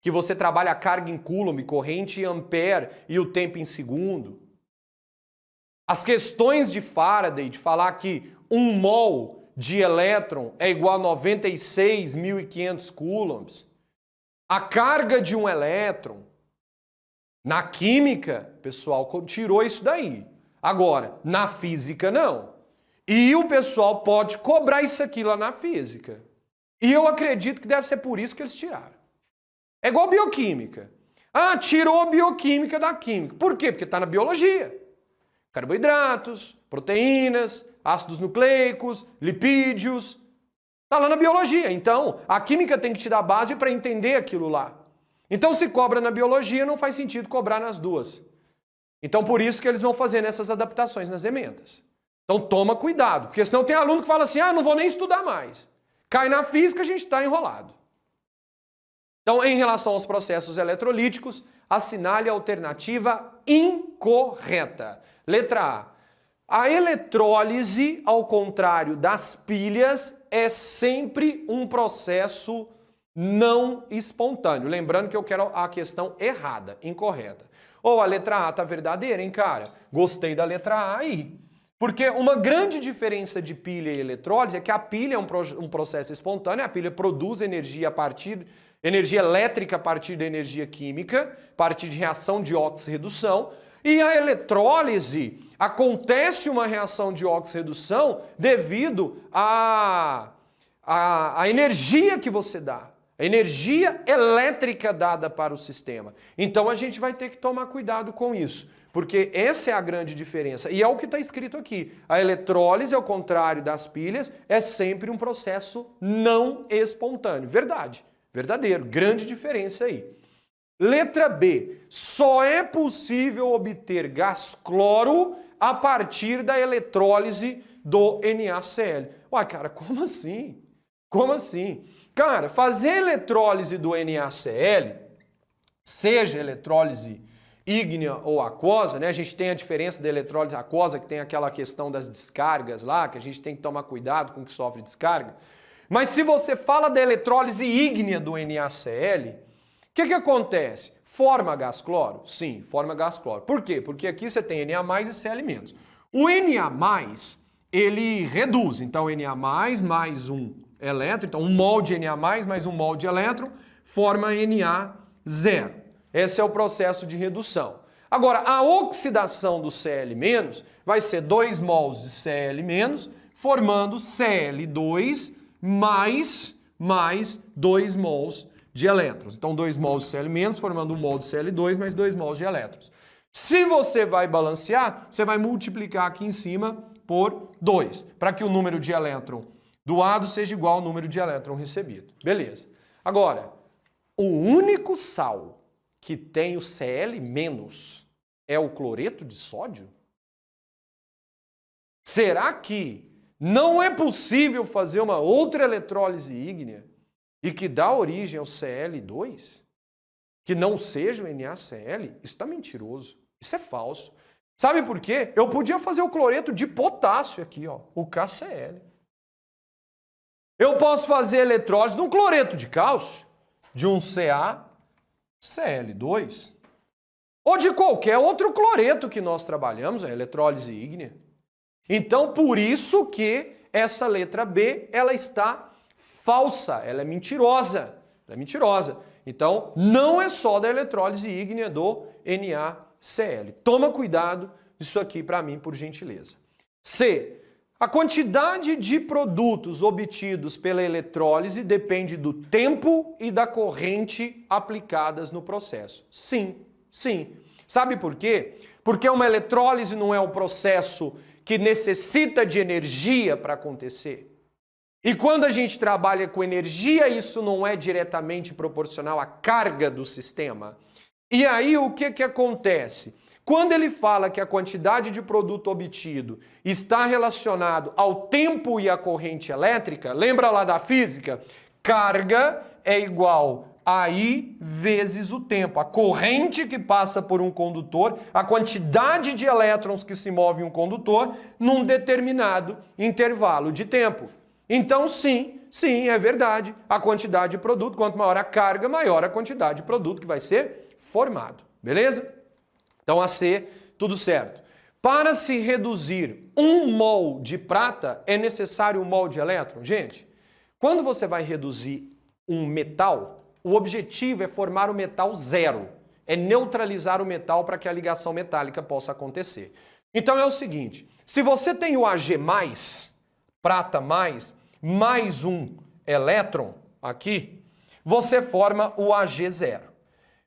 que você trabalha a carga em coulomb, corrente em ampere e o tempo em segundo. As questões de Faraday, de falar que 1 mol de elétron é igual a 96.500 coulombs. A carga de um elétron, na química, pessoal, tirou isso daí. Agora, na física, não. E o pessoal pode cobrar isso aqui lá na física. E eu acredito que deve ser por isso que eles tiraram. É igual bioquímica. Ah, tirou a bioquímica da química. Por quê? Porque está na biologia. Carboidratos, proteínas, ácidos nucleicos, lipídios. Está lá na biologia. Então, a química tem que te dar base para entender aquilo lá. Então, se cobra na biologia, não faz sentido cobrar nas duas. Então, por isso que eles vão fazendo essas adaptações nas emendas. Então, toma cuidado, porque senão tem aluno que fala assim, não vou nem estudar mais. Cai na física, a gente está enrolado. Então, em relação aos processos eletrolíticos, assinale a alternativa incorreta. Letra A. A eletrólise, ao contrário das pilhas, é sempre um processo não espontâneo. Lembrando que eu quero a questão errada, incorreta. Ou a letra A está verdadeira, hein, cara? Gostei da letra A aí. Porque uma grande diferença de pilha e eletrólise é que a pilha é um processo espontâneo, a pilha produz energia elétrica a partir da energia química, a partir de reação de óxido-redução, e a eletrólise acontece uma reação de óxido-redução devido à energia que você dá. A energia elétrica dada para o sistema. Então a gente vai ter que tomar cuidado com isso, porque essa é a grande diferença. E é o que está escrito aqui. A eletrólise, ao contrário das pilhas, é sempre um processo não espontâneo. Verdade, verdadeiro, grande diferença aí. Letra B. Só é possível obter gás cloro a partir da eletrólise do NaCl. Uai, cara, como assim? Como assim? Cara, fazer eletrólise do NaCl, seja eletrólise ígnea ou aquosa, né? A gente tem a diferença da eletrólise aquosa, que tem aquela questão das descargas lá, que a gente tem que tomar cuidado com o que sofre descarga. Mas se você fala da eletrólise ígnea do NaCl, o que acontece? Forma gás cloro? Sim, forma gás cloro. Por quê? Porque aqui você tem Na+ e Cl-. O Na+, ele reduz. Então, Na+, mais um elétron, então 1 mol de Na+, mais 1 mol de elétron, forma Na0. Esse é o processo de redução. Agora, a oxidação do Cl- vai ser 2 mols de Cl-, formando Cl2 mais mais 2 mols de elétrons. Então 2 mols de Cl- formando 1 mol de Cl2 mais 2 mols de elétrons. Se você vai balancear, você vai multiplicar aqui em cima por 2, para que o número de elétron doado seja igual ao número de elétron recebido. Beleza. Agora, o único sal que tem o Cl- é o cloreto de sódio? Será que não é possível fazer uma outra eletrólise ígnea e que dá origem ao Cl2? Que não seja o NaCl? Isso está mentiroso. Isso é falso. Sabe por quê? Eu podia fazer o cloreto de potássio aqui, ó, o KCl. Eu posso fazer eletrólise de um cloreto de cálcio, de um CaCl2, ou de qualquer outro cloreto que nós trabalhamos, a eletrólise ígnea. Então, por isso que essa letra B, ela está falsa, ela é mentirosa. Ela é mentirosa. Então, não é só da eletrólise ígnea do NaCl. Toma cuidado disso aqui para mim, por gentileza. C. A quantidade de produtos obtidos pela eletrólise depende do tempo e da corrente aplicadas no processo. Sim, sim. Sabe por quê? Porque uma eletrólise não é um processo que necessita de energia para acontecer. E quando a gente trabalha com energia, isso não é diretamente proporcional à carga do sistema. E aí o que acontece? Quando ele fala que a quantidade de produto obtido está relacionado ao tempo e à corrente elétrica, lembra lá da física? Carga é igual a I vezes o tempo. A corrente que passa por um condutor, a quantidade de elétrons que se move em um condutor num determinado intervalo de tempo. Então, sim, é verdade. A quantidade de produto, quanto maior a carga, maior a quantidade de produto que vai ser formado. Beleza? Então, a C, tudo certo. Para se reduzir 1 mol de prata, é necessário 1 mol de elétron? Gente, quando você vai reduzir um metal, o objetivo é formar o metal zero. É neutralizar o metal para que a ligação metálica possa acontecer. Então, é o seguinte, se você tem o Ag+, prata mais um elétron aqui, você forma o Ag0.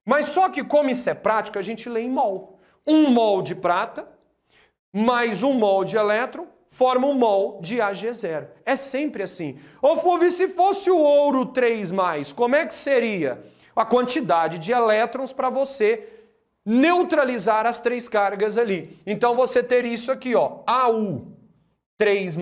Mas só que como isso é prático, a gente lê em mol. 1 mol de prata mais 1 mol de elétron forma 1 mol de Ag0. É sempre assim. Ô Fulvio, se fosse o ouro 3+, como é que seria? A quantidade de elétrons para você neutralizar as 3 cargas ali. Então você teria isso aqui, ó, Au3+,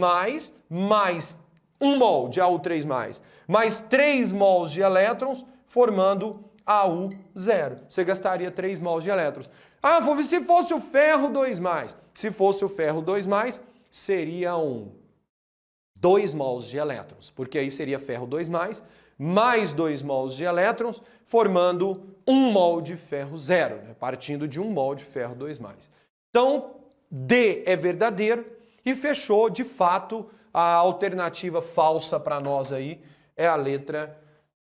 mais 1 mol de Au3+, mais 3 mols de elétrons, formando Au0. Você gastaria 3 mols de elétrons. Ah, Fulvio, se fosse o ferro 2+. Se fosse o ferro 2+, seriam 2 mols de elétrons, porque aí seria ferro 2+, mais 2 mols de elétrons, formando 1 mol de ferro 0, né? Partindo de 1 mol de ferro 2+. Então, D é verdadeiro e fechou, de fato, a alternativa falsa para nós aí é a letra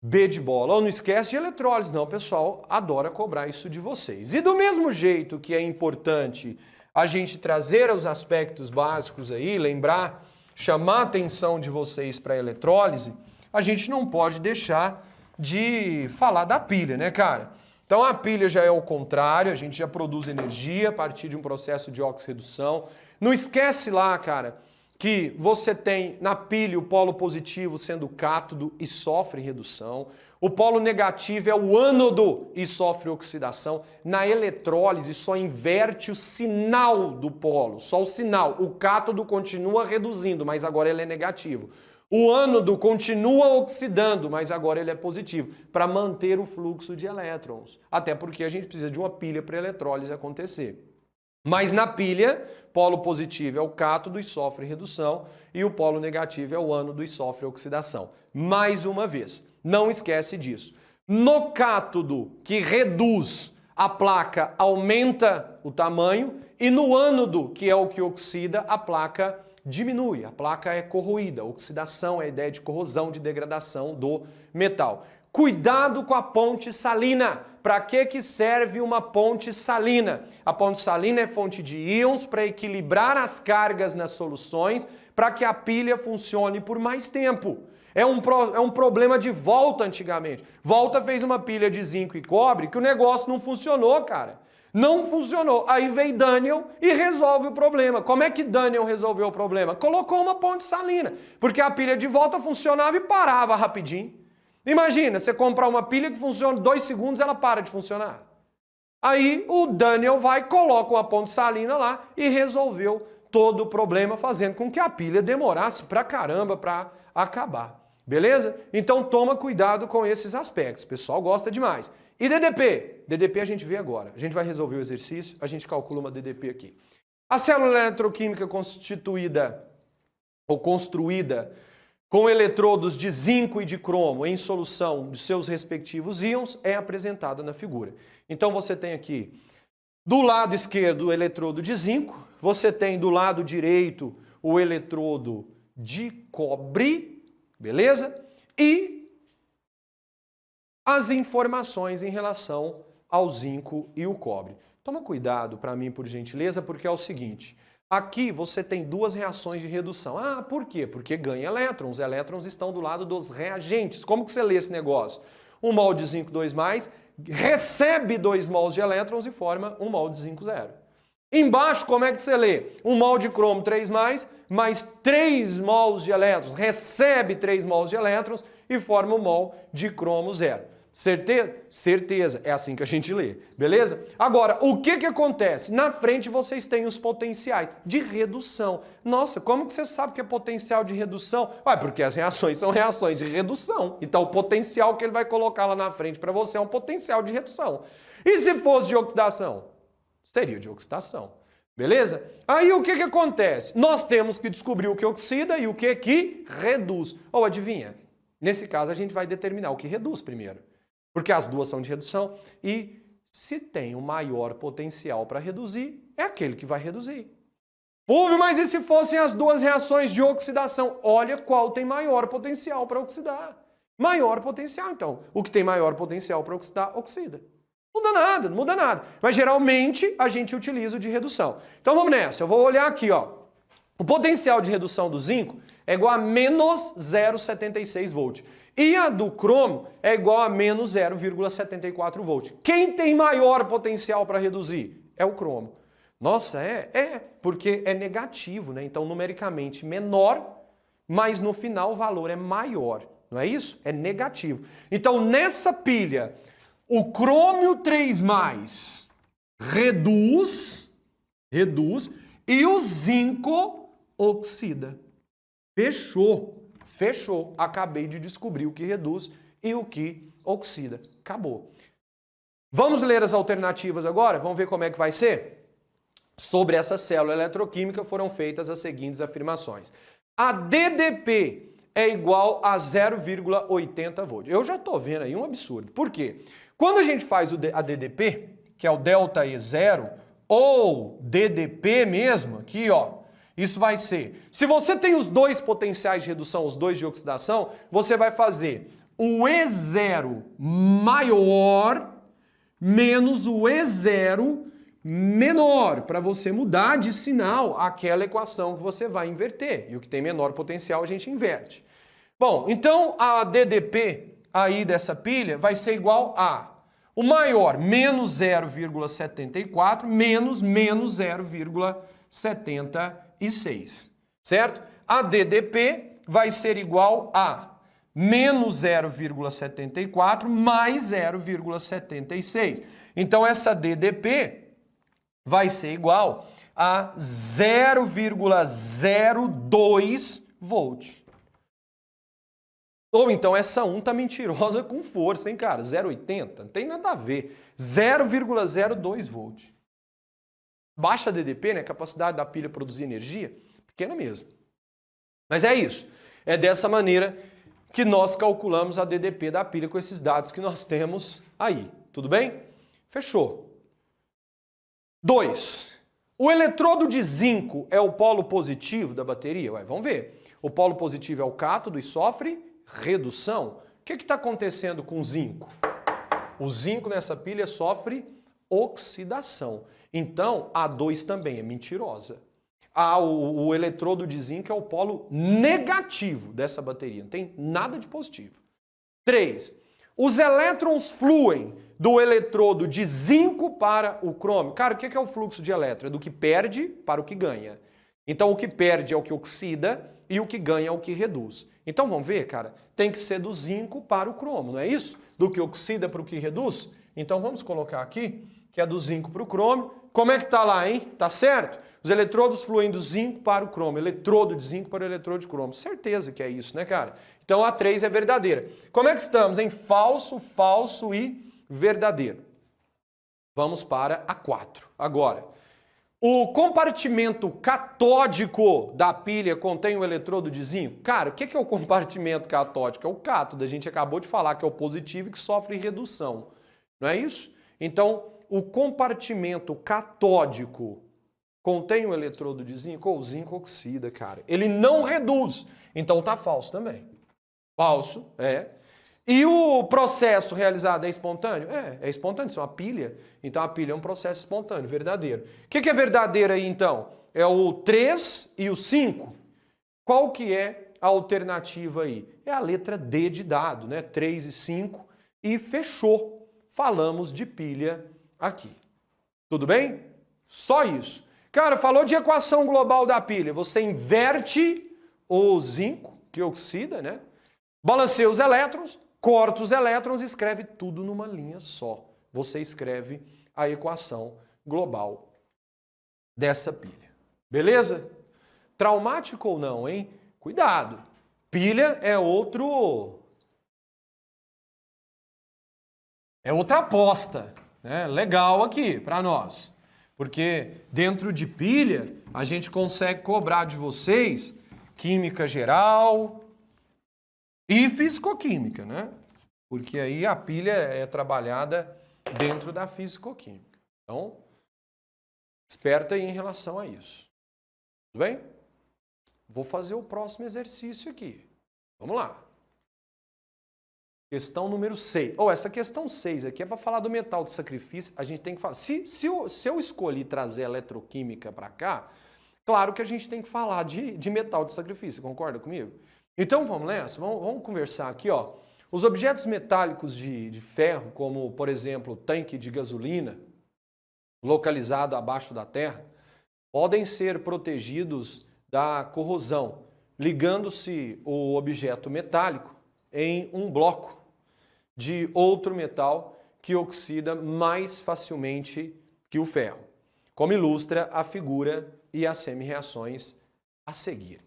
B de bola. Ou não esquece de eletrólise, não, o pessoal adora cobrar isso de vocês. E do mesmo jeito que é importante a gente trazer os aspectos básicos aí, lembrar, chamar a atenção de vocês para a eletrólise, a gente não pode deixar de falar da pilha, né, cara? Então a pilha já é o contrário, a gente já produz energia a partir de um processo de oxirredução. Não esquece lá, cara, que você tem na pilha o polo positivo sendo cátodo e sofre redução. O polo negativo é o ânodo e sofre oxidação. Na eletrólise só inverte o sinal do polo, só o sinal. O cátodo continua reduzindo, mas agora ele é negativo. O ânodo continua oxidando, mas agora ele é positivo, para manter o fluxo de elétrons. Até porque a gente precisa de uma pilha para a eletrólise acontecer. Mas na pilha, polo positivo é o cátodo e sofre redução, e o polo negativo é o ânodo e sofre oxidação. Mais uma vez, não esquece disso. No cátodo, que reduz, a placa aumenta o tamanho, e no ânodo, que é o que oxida, a placa diminui, a placa é corroída. Oxidação é a ideia de corrosão, de degradação do metal. Cuidado com a ponte salina. Para que serve uma ponte salina? A ponte salina é fonte de íons para equilibrar as cargas nas soluções, para que a pilha funcione por mais tempo. É um problema de Volta antigamente. Volta fez uma pilha de zinco e cobre que o negócio não funcionou, cara. Não funcionou. Aí veio Daniel e resolve o problema. Como é que Daniel resolveu o problema? Colocou uma ponte salina, porque a pilha de volta funcionava e parava rapidinho. Imagina, você comprar uma pilha que funciona 2 segundos, ela para de funcionar. Aí o Daniel vai, coloca uma ponte salina lá e resolveu todo o problema, fazendo com que a pilha demorasse pra caramba pra acabar. Beleza? Então toma cuidado com esses aspectos. O pessoal gosta demais. E DDP? DDP a gente vê agora. A gente vai resolver o exercício, a gente calcula uma DDP aqui. A célula eletroquímica constituída ou construída com eletrodos de zinco e de cromo em solução de seus respectivos íons é apresentada na figura. Então você tem aqui do lado esquerdo o eletrodo de zinco, você tem do lado direito o eletrodo de cobre, beleza? E as informações em relação ao zinco e o cobre. Toma cuidado para mim, por gentileza, porque é o seguinte. Aqui você tem 2 reações de redução. Ah, por quê? Porque ganha elétrons. Os elétrons estão do lado dos reagentes. Como que você lê esse negócio? 1 mol de zinco 2+, recebe 2 mols de elétrons e forma 1 mol de zinco 0. Embaixo, como é que você lê? 1 mol de cromo 3+, mais 3 mols de elétrons, recebe 3 mols de elétrons e forma 1 mol de cromo 0. Certeza? Certeza. É assim que a gente lê. Beleza? Agora, o que acontece? Na frente vocês têm os potenciais de redução. Nossa, como que você sabe que é potencial de redução? Ué, porque as reações são reações de redução. Então o potencial que ele vai colocar lá na frente para você é um potencial de redução. E se fosse de oxidação? Seria de oxidação. Beleza? Aí o que acontece? Nós temos que descobrir o que oxida e o que reduz. Ou adivinha? Nesse caso a gente vai determinar o que reduz primeiro. Porque as duas são de redução e se tem o maior potencial para reduzir, é aquele que vai reduzir. Fulvio, mas e se fossem as 2 reações de oxidação? Olha qual tem maior potencial para oxidar. Maior potencial, então. O que tem maior potencial para oxidar, oxida. Não muda nada, não muda nada. Mas geralmente a gente utiliza o de redução. Então vamos nessa, eu vou olhar aqui, ó. O potencial de redução do zinco é igual a menos 0,76 volt. E a do cromo é igual a menos 0,74 volt. Quem tem maior potencial para reduzir? É o cromo. Nossa, porque é negativo, né? Então, numericamente menor, mas no final o valor é maior. Não é isso? É negativo. Então, nessa pilha, o crômio 3+, reduz, e o zinco oxida. Fechou. Fechou. Acabei de descobrir o que reduz e o que oxida. Acabou. Vamos ler as alternativas agora? Vamos ver como é que vai ser? Sobre essa célula eletroquímica foram feitas as seguintes afirmações. A DDP é igual a 0,80 volt. Eu já estou vendo aí um absurdo. Por quê? Quando a gente faz a DDP, que é o delta E0, ou DDP mesmo, aqui ó, isso vai ser, se você tem os 2 potenciais de redução, os 2 de oxidação, você vai fazer o E0 maior menos o E0 menor, para você mudar de sinal aquela equação que você vai inverter. E o que tem menor potencial a gente inverte. Bom, então a DDP aí dessa pilha vai ser igual a o maior, menos 0,74, menos 0,76, certo? A DDP vai ser igual a menos 0,74 mais 0,76. Então essa DDP vai ser igual a 0,02 volt. Ou então essa 1 tá mentirosa com força, hein, cara? 0,80, não tem nada a ver. 0,02 volt. Baixa a DDP, né? Capacidade da pilha produzir energia, pequena mesmo. Mas é isso. É dessa maneira que nós calculamos a DDP da pilha com esses dados que nós temos aí. Tudo bem? Fechou. 2. O eletrodo de zinco é o polo positivo da bateria? Ué, vamos ver. O polo positivo é o cátodo e sofre redução. O que está acontecendo com o zinco? O zinco nessa pilha sofre oxidação. Então, a 2 também é mentirosa. o eletrodo de zinco é o polo negativo dessa bateria, não tem nada de positivo. 3. Os elétrons fluem do eletrodo de zinco para o crômio. Cara, o que é o fluxo de elétron? É do que perde para o que ganha. Então, o que perde é o que oxida e o que ganha é o que reduz. Então, vamos ver, cara? Tem que ser do zinco para o cromo, não é isso? Do que oxida para o que reduz? Então, vamos colocar aqui que é do zinco para o crômio. Como é que tá lá, hein? Tá certo? Os eletrodos fluem do zinco para o crômio. Eletrodo de zinco para o eletrodo de crômio. Certeza que é isso, né, cara? Então, a 3 é verdadeira. Como é que estamos, hein? Falso, falso e verdadeiro. Vamos para a 4. Agora, o compartimento catódico da pilha contém o eletrodo de zinco? Cara, o que é o compartimento catódico? É o cátodo. A gente acabou de falar que é o positivo e que sofre redução. Não é isso? Então, o compartimento catódico contém o eletrodo de zinco? Ou o zinco oxida, cara. Ele não reduz. Então tá falso também. Falso, é. E o processo realizado é espontâneo? É espontâneo, isso é uma pilha. Então a pilha é um processo espontâneo, verdadeiro. O que é verdadeiro aí então? É o 3 e o 5. Qual que é a alternativa aí? É a letra D de dado, né? 3 e 5 e fechou. Falamos de pilha aqui. Tudo bem? Só isso. Cara, falou de equação global da pilha. Você inverte o zinco, que oxida, né? Balanceia os elétrons, corta os elétrons e escreve tudo numa linha só. Você escreve a equação global dessa pilha. Beleza? Traumático ou não, hein? Cuidado. Pilha é outra aposta, né? Legal aqui para nós. Porque dentro de pilha a gente consegue cobrar de vocês química geral e fisicoquímica, né? Porque aí a pilha é trabalhada dentro da fisicoquímica. Então, esperta aí em relação a isso. Tudo bem? Vou fazer o próximo exercício aqui. Vamos lá. Questão número 6. Essa questão 6 aqui é para falar do metal de sacrifício. A gente tem que falar. Se eu escolhi trazer eletroquímica para cá, claro que a gente tem que falar de metal de sacrifício. Concorda comigo? Então vamos nessa, vamos conversar aqui, ó. Os objetos metálicos de ferro, como por exemplo o tanque de gasolina, localizado abaixo da terra, podem ser protegidos da corrosão, ligando-se o objeto metálico em um bloco de outro metal que oxida mais facilmente que o ferro, como ilustra a figura e as semi-reações a seguir.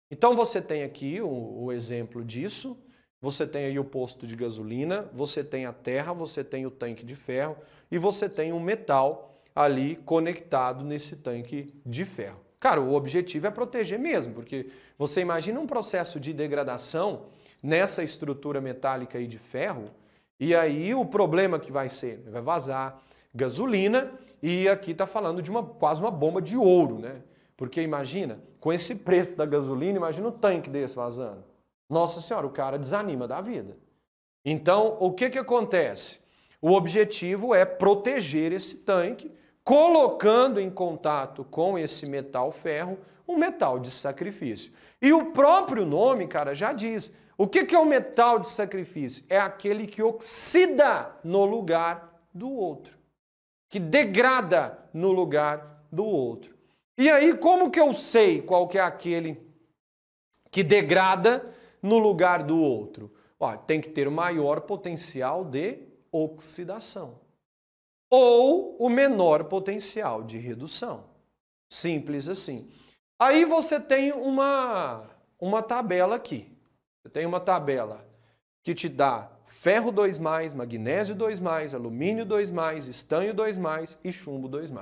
Então você tem aqui o exemplo disso, você tem aí o posto de gasolina, você tem a terra, você tem o tanque de ferro e você tem um metal ali conectado nesse tanque de ferro. Cara, o objetivo é proteger mesmo, porque você imagina um processo de degradação nessa estrutura metálica aí de ferro e aí o problema que vai ser, vai vazar gasolina e aqui está falando de quase uma bomba de ouro, né? Porque imagina, com esse preço da gasolina, imagina um tanque desse vazando. Nossa Senhora, o cara desanima da vida. Então, o que acontece? O objetivo é proteger esse tanque, colocando em contato com esse metal ferro, um metal de sacrifício. E o próprio nome, cara, já diz. O que é o metal de sacrifício? É aquele que oxida no lugar do outro, que degrada no lugar do outro. E aí, como que eu sei qual que é aquele que degrada no lugar do outro? Tem que ter o maior potencial de oxidação ou o menor potencial de redução. Simples assim. Aí você tem uma tabela aqui. Você tem uma tabela que te dá ferro 2+, magnésio 2+, alumínio 2+, estanho 2+, e chumbo 2+.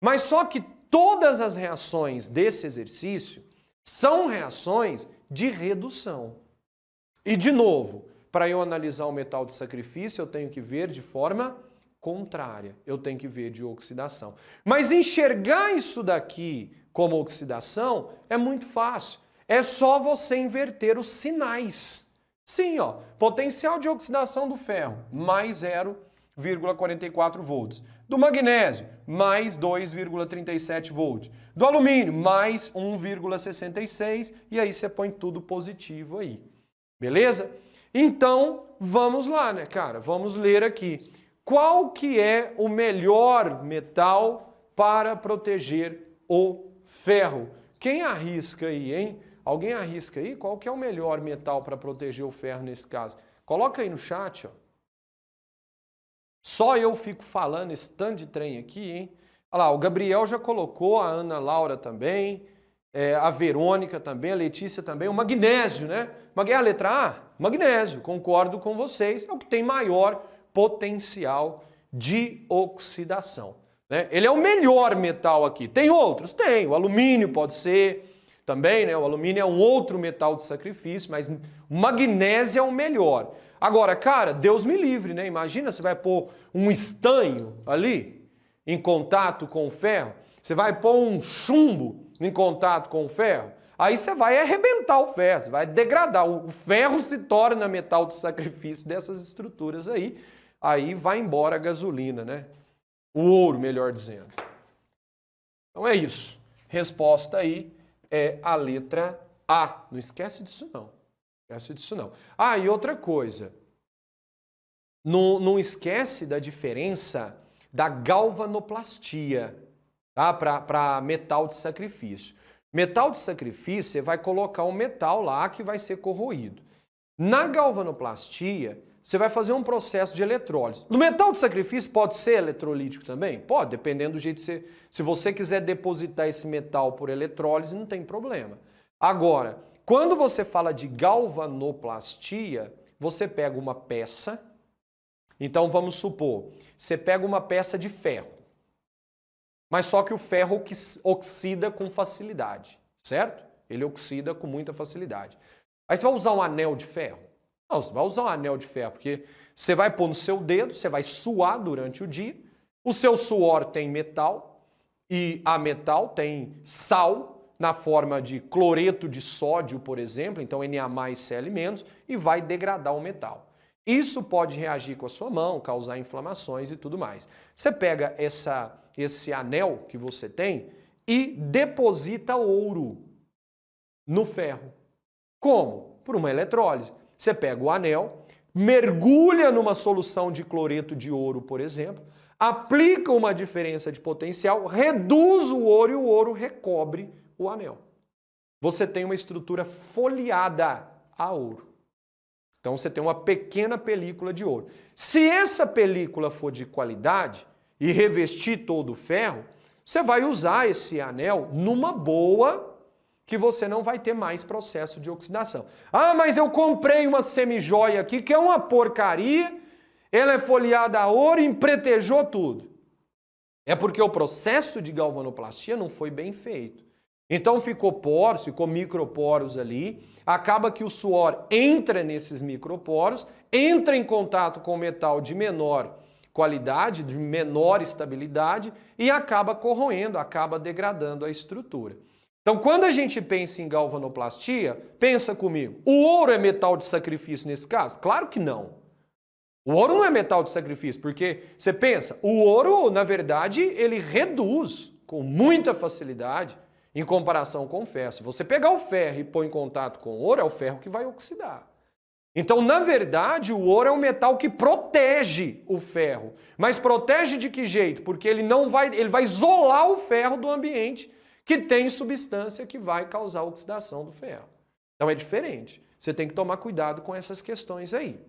Mas só que todas as reações desse exercício são reações de redução. E, de novo, para eu analisar o metal de sacrifício, eu tenho que ver de forma contrária. Eu tenho que ver de oxidação. Mas enxergar isso daqui como oxidação é muito fácil. É só você inverter os sinais. Sim, potencial de oxidação do ferro, mais 0,44 volts. Do magnésio, mais 2,37 volts. Do alumínio, mais 1,66. E aí você põe tudo positivo aí. Beleza? Então, vamos lá, né, cara? Vamos ler aqui. Qual que é o melhor metal para proteger o ferro? Quem arrisca aí, hein? Alguém arrisca aí? Qual que é o melhor metal para proteger o ferro nesse caso? Coloca aí no chat, ó. Só eu fico falando esse tanto de trem aqui, hein? Olha lá, o Gabriel já colocou, a Ana Laura também, a Verônica também, a Letícia também, o magnésio, né? É a letra A? Magnésio, concordo com vocês, é o que tem maior potencial de oxidação, né? Ele é o melhor metal aqui. Tem outros? Tem. O alumínio pode ser também, né? O alumínio é um outro metal de sacrifício, mas o magnésio é o melhor. Agora, cara, Deus me livre, né? Imagina, você vai pôr um estanho ali em contato com o ferro, você vai pôr um chumbo em contato com o ferro, aí você vai arrebentar o ferro, você vai degradar. O ferro se torna metal de sacrifício dessas estruturas aí vai embora a gasolina, né? O ouro, melhor dizendo. Então é isso. Resposta aí é a letra A. Não esquece disso não. Esquece disso não. Ah, e outra coisa. Não esquece da diferença da galvanoplastia, tá? Para metal de sacrifício. Metal de sacrifício, você vai colocar um metal lá que vai ser corroído. Na galvanoplastia, você vai fazer um processo de eletrólise. No metal de sacrifício pode ser eletrolítico também? Pode, dependendo do jeito que você... Se você quiser depositar esse metal por eletrólise, não tem problema. Agora, quando você fala de galvanoplastia, você pega uma peça. Então, vamos supor, você pega uma peça de ferro. Mas só que o ferro oxida com facilidade, certo? Ele oxida com muita facilidade. Aí você vai usar um anel de ferro? Não, você vai usar um anel de ferro, porque você vai pôr no seu dedo, você vai suar durante o dia, o seu suor tem metal, e a metal tem sal, na forma de cloreto de sódio, por exemplo, então Na+, Cl-, e vai degradar o metal. Isso pode reagir com a sua mão, causar inflamações e tudo mais. Você pega esse anel que você tem e deposita ouro no ferro. Como? Por uma eletrólise. Você pega o anel, mergulha numa solução de cloreto de ouro, por exemplo, aplica uma diferença de potencial, reduz o ouro e o ouro recobre o anel. Você tem uma estrutura foliada a ouro. Então você tem uma pequena película de ouro. Se essa película for de qualidade e revestir todo o ferro, você vai usar esse anel numa boa, que você não vai ter mais processo de oxidação. Ah, mas eu comprei uma semijoia aqui que é uma porcaria, ela é foliada a ouro e empretejou tudo. É porque o processo de galvanoplastia não foi bem feito. Então ficou poros, ficou microporos ali, acaba que o suor entra nesses microporos, entra em contato com o metal de menor qualidade, de menor estabilidade e acaba corroendo, acaba degradando a estrutura. Então, quando a gente pensa em galvanoplastia, pensa comigo, o ouro é metal de sacrifício nesse caso? Claro que não. O ouro não é metal de sacrifício, porque você pensa, o ouro, na verdade, ele reduz com muita facilidade em comparação com o ferro. Se você pegar o ferro e pôr em contato com o ouro, é o ferro que vai oxidar. Então, na verdade, o ouro é um metal que protege o ferro. Mas protege de que jeito? Porque ele vai isolar o ferro do ambiente que tem substância que vai causar oxidação do ferro. Então é diferente. Você tem que tomar cuidado com essas questões aí.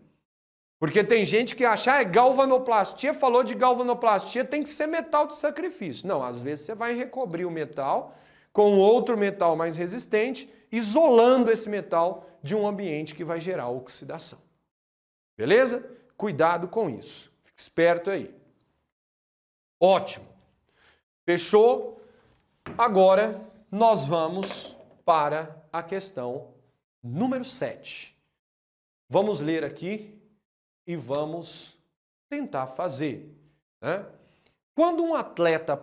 Porque tem gente que acha, galvanoplastia, falou de galvanoplastia, tem que ser metal de sacrifício. Não, às vezes você vai recobrir o metal com outro metal mais resistente, isolando esse metal de um ambiente que vai gerar oxidação. Beleza? Cuidado com isso. Fique esperto aí. Ótimo. Fechou? Agora nós vamos para a questão número 7. Vamos ler aqui e vamos tentar fazer, né? Quando um atleta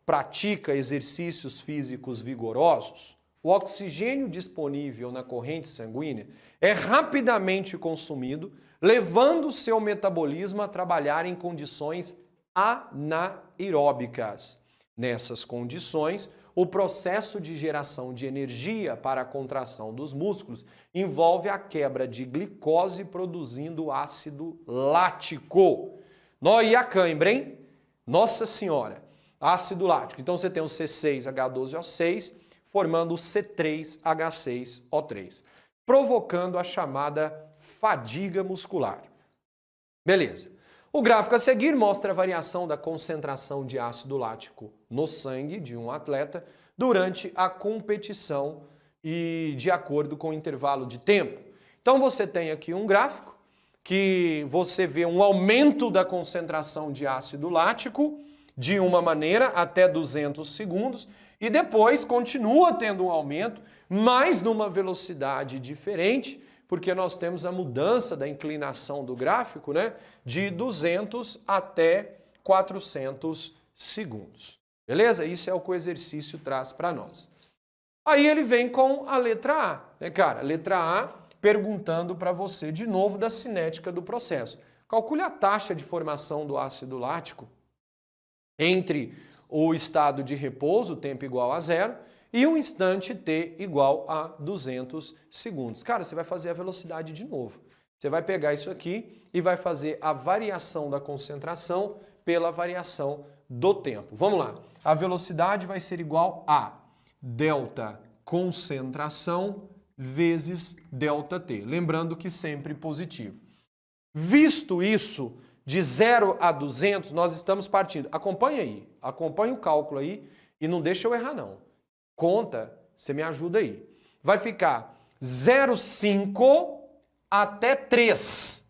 pratica exercícios físicos vigorosos, o oxigênio disponível na corrente sanguínea é rapidamente consumido, levando o seu metabolismo a trabalhar em condições anaeróbicas. Nessas condições, o processo de geração de energia para a contração dos músculos envolve a quebra de glicose produzindo ácido lático. E a cãibra, hein? Nossa Senhora! Ácido lático. Então você tem o C6H12O6 formando o C3H6O3, provocando a chamada fadiga muscular. Beleza. O gráfico a seguir mostra a variação da concentração de ácido lático no sangue de um atleta durante a competição e de acordo com o intervalo de tempo. Então você tem aqui um gráfico que você vê um aumento da concentração de ácido lático de uma maneira até 200 segundos e depois continua tendo um aumento, mas numa velocidade diferente, porque nós temos a mudança da inclinação do gráfico, né, de 200 até 400 segundos. Beleza? Isso é o que o exercício traz para nós. Aí ele vem com a letra A, né, cara? Letra A perguntando para você de novo da cinética do processo. Calcule a taxa de formação do ácido lático entre o estado de repouso, tempo igual a 0, e um instante t igual a 200 segundos. Cara, você vai fazer a velocidade de novo. Você vai pegar isso aqui e vai fazer a variação da concentração pela variação do tempo. Vamos lá. A velocidade vai ser igual a delta concentração vezes delta t. Lembrando que sempre positivo. Visto isso, de 0 a 200, nós estamos partindo. Acompanha aí. Acompanha o cálculo aí e não deixa eu errar, não. Conta, você me ajuda aí. Vai ficar 0,5 até 3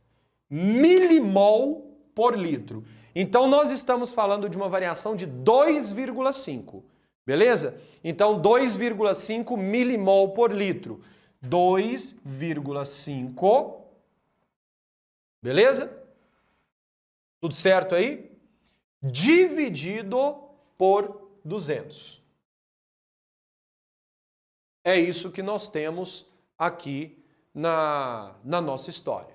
milimol por litro. Então, nós estamos falando de uma variação de 2,5. Beleza? Então, 2,5 milimol por litro. 2,5. Beleza? Tudo certo aí? Dividido por 200. É isso que nós temos aqui na nossa história.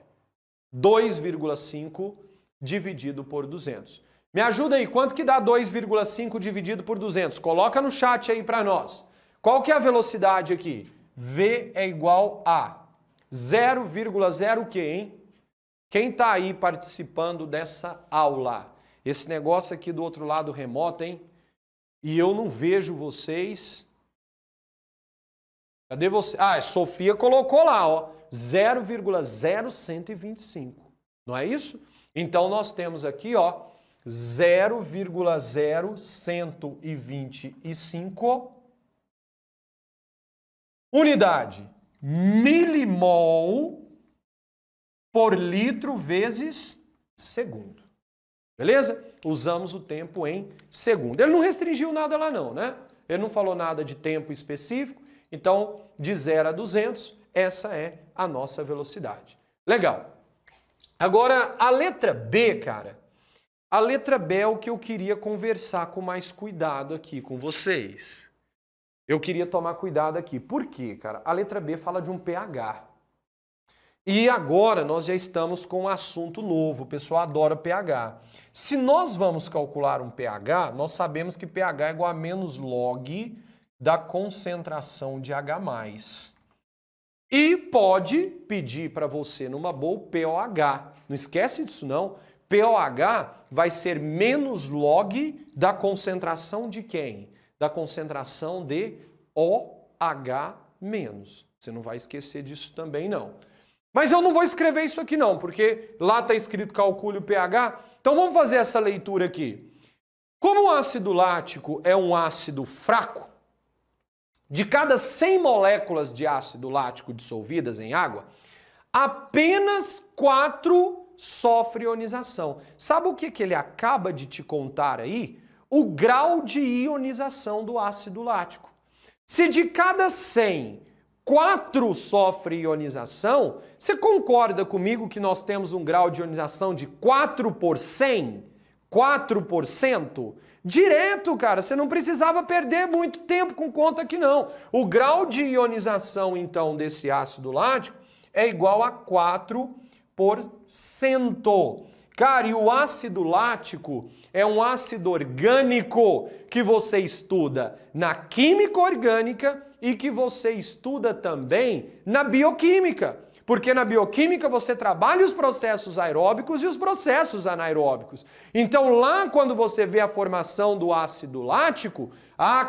2,5 dividido por 200. Me ajuda aí, quanto que dá 2,5 dividido por 200? Coloca no chat aí para nós. Qual que é a velocidade aqui? V é igual a 0,0 o quê, hein? Quem está aí participando dessa aula? Esse negócio aqui do outro lado remoto, hein? E eu não vejo vocês... Cadê você? Ah, a Sofia colocou lá, ó, 0,0125. Não é isso? Então, nós temos aqui, ó, 0,0125 unidade milimol por litro vezes segundo. Beleza? Usamos o tempo em segundo. Ele não restringiu nada lá não, né? Ele não falou nada de tempo específico. Então, de 0 a 200, essa é a nossa velocidade. Legal. Agora, a letra B, cara. A letra B é o que eu queria conversar com mais cuidado aqui com vocês. Eu queria tomar cuidado aqui. Por quê, cara? A letra B fala de um pH. E agora nós já estamos com um assunto novo. O pessoal adora pH. Se nós vamos calcular um pH, nós sabemos que pH é igual a menos log da concentração de H+. E pode pedir para você, numa boa, o POH. Não esquece disso, não. POH vai ser menos log da concentração de quem? Da concentração de OH-. Você não vai esquecer disso também, não. Mas eu não vou escrever isso aqui, não, porque lá está escrito calcule o pH. Então vamos fazer essa leitura aqui. Como o ácido lático é um ácido fraco, de cada 100 moléculas de ácido lático dissolvidas em água, apenas 4 sofrem ionização. Sabe o que ele acaba de te contar aí? O grau de ionização do ácido lático. Se de cada 100, 4 sofrem ionização, você concorda comigo que nós temos um grau de ionização de 4 por 100? 4%? Direto, cara, você não precisava perder muito tempo com conta aqui não. O grau de ionização, então, desse ácido lático é igual a 4%. Cara, e o ácido lático é um ácido orgânico que você estuda na química orgânica e que você estuda também na bioquímica. Porque na bioquímica você trabalha os processos aeróbicos e os processos anaeróbicos. Então lá quando você vê a formação do ácido lático,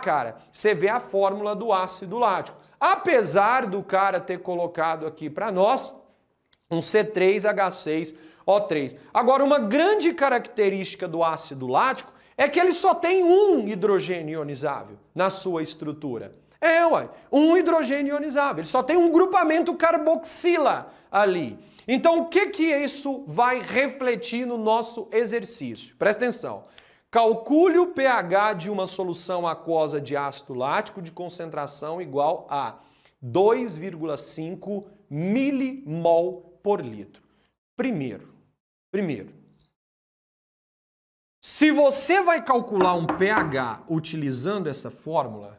cara, você vê a fórmula do ácido lático. Apesar do cara ter colocado aqui para nós um C3H6O3. Agora, uma grande característica do ácido lático é que ele só tem um hidrogênio ionizável na sua estrutura. Um hidrogênio ionizável. Ele só tem um grupamento carboxila ali. Então, o que isso vai refletir no nosso exercício? Presta atenção. Calcule o pH de uma solução aquosa de ácido lático de concentração igual a 2,5 milimol por litro. Primeiro, se você vai calcular um pH utilizando essa fórmula,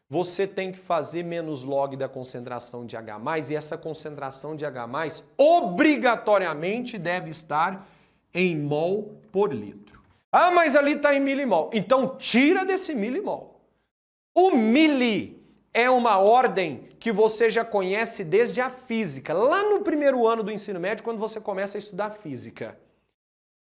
você tem que fazer menos log da concentração de H+, e essa concentração de H+, obrigatoriamente deve estar em mol por litro. Mas ali está em milimol. Então tira desse milimol. O mili é uma ordem que você já conhece desde a física, lá no primeiro ano do ensino médio, quando você começa a estudar física.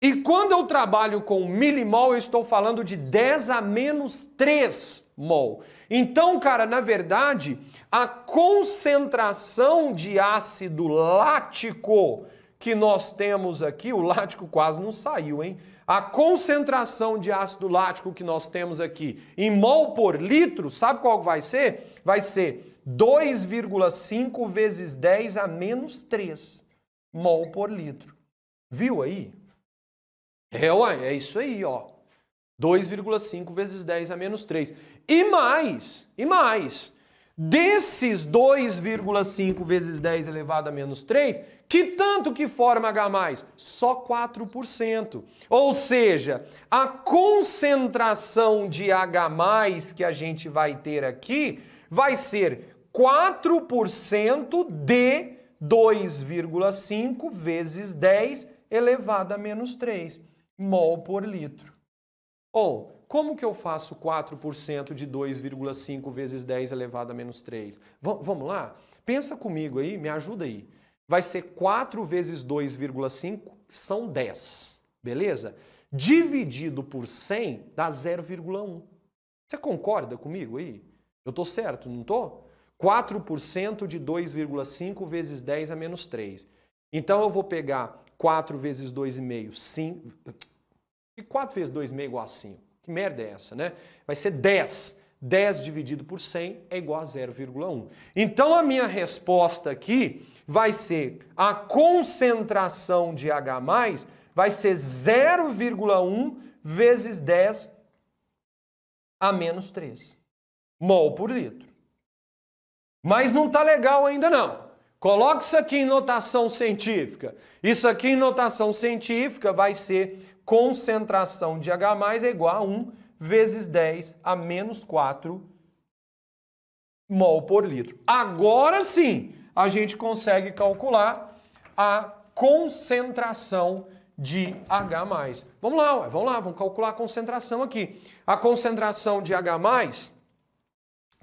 E quando eu trabalho com milimol, eu estou falando de 10 a menos 3 mol. Então, cara, na verdade, a concentração de ácido lático que nós temos aqui, o lático quase não saiu, hein? A concentração de ácido lático que nós temos aqui em mol por litro, sabe qual vai ser? Vai ser 2,5 vezes 10 a menos 3 mol por litro. Viu aí? É isso aí, ó. 2,5 vezes 10 a menos 3. E mais, desses 2,5 vezes 10 elevado a menos 3, que tanto que forma H+? Só 4%. Ou seja, a concentração de H+, que a gente vai ter aqui, vai ser 4% de 2,5 vezes 10 elevado a menos 3 mol por litro. Como que eu faço 4% de 2,5 vezes 10 elevado a menos 3? Vamos lá? Pensa comigo aí, me ajuda aí. Vai ser 4 vezes 2,5 são 10, beleza? Dividido por 100 dá 0,1. Você concorda comigo aí? Eu tô certo, não tô? 4% de 2,5 vezes 10 a menos 3. Então eu vou pegar 4 vezes 2,5, 5. E 4 vezes 2,5 igual a 5. Que merda é essa, né? Vai ser 10. 10 dividido por 100 é igual a 0,1. Então a minha resposta aqui vai ser a concentração de H+, vai ser 0,1 vezes 10 a menos 3 mol por litro. Mas não tá legal ainda não. Coloque isso aqui em notação científica. Isso aqui em notação científica vai ser concentração de H+ é igual a 1 vezes 10 a menos 4 mol por litro. Agora sim, a gente consegue calcular a concentração de H+. Vamos lá, vamos calcular a concentração aqui. A concentração de H+,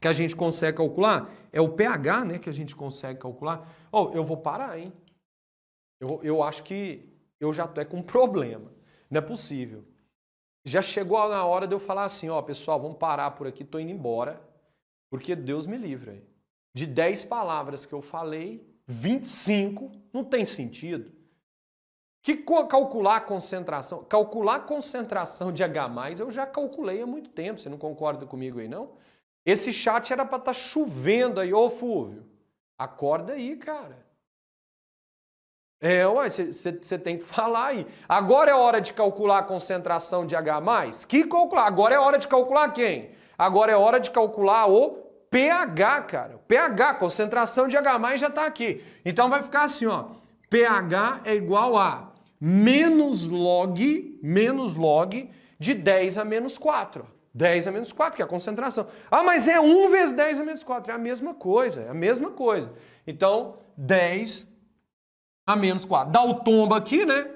que a gente consegue calcular, é o pH, né, que a gente consegue calcular. Eu vou parar, hein? Eu acho que eu já tô com um problema. Não é possível. Já chegou na hora de eu falar assim, pessoal, vamos parar por aqui, tô indo embora, porque Deus me livre aí. De 10 palavras que eu falei, 25 não tem sentido. Que calcular a concentração? Calcular a concentração de H+, eu já calculei há muito tempo, você não concorda comigo aí, não? Esse chat era para estar chovendo aí, Fúvio. Acorda aí, cara. Você tem que falar aí. Agora é hora de calcular a concentração de H+? Que calcular? Agora é hora de calcular quem? Agora é hora de calcular o pH, cara. O pH, concentração de H+, já está aqui. Então vai ficar assim, ó. pH é igual a menos log de 10 a menos 4. 10 a menos 4, que é a concentração. Mas é 1 vezes 10 a menos 4. É a mesma coisa, Então, 10 a menos 4. Dá o tombo aqui, né?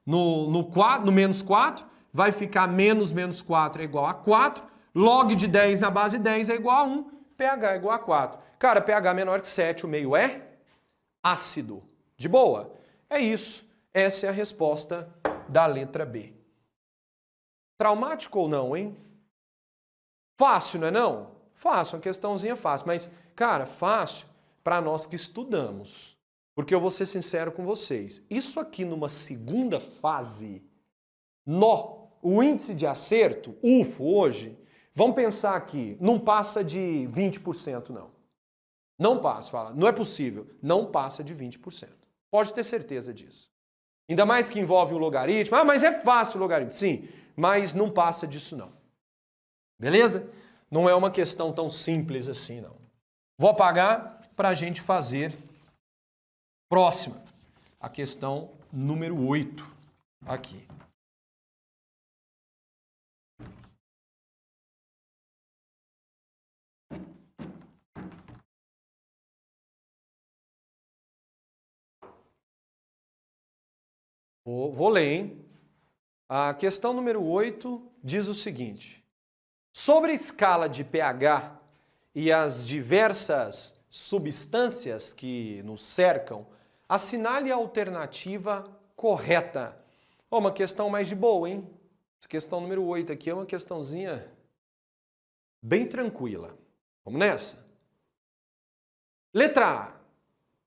no menos 4, vai ficar menos 4 é igual a 4, log de 10 na base 10 é igual a 1, pH é igual a 4. Cara, pH menor que 7, o meio é ácido. De boa? É isso. Essa é a resposta da letra B. Traumático ou não, hein? Fácil, não é não? Fácil, uma questãozinha fácil. Mas, cara, fácil para nós que estudamos. Porque eu vou ser sincero com vocês. Isso aqui numa segunda fase, o índice de acerto, UFO, hoje, vamos pensar aqui, não passa de 20%, não. Não passa, fala. Não é possível. Não passa de 20%. Pode ter certeza disso. Ainda mais que envolve um logaritmo. Ah, mas é fácil o logaritmo. Sim, mas não passa disso, não. Beleza? Não é uma questão tão simples assim, não. Vou apagar para a gente fazer próxima. A questão número 8. Aqui. Vou ler, hein? A questão número 8 diz o seguinte. Sobre a escala de pH e as diversas substâncias que nos cercam, assinale a alternativa correta. Uma questão mais de boa, hein? Essa questão número 8 aqui é uma questãozinha bem tranquila. Vamos nessa? Letra A.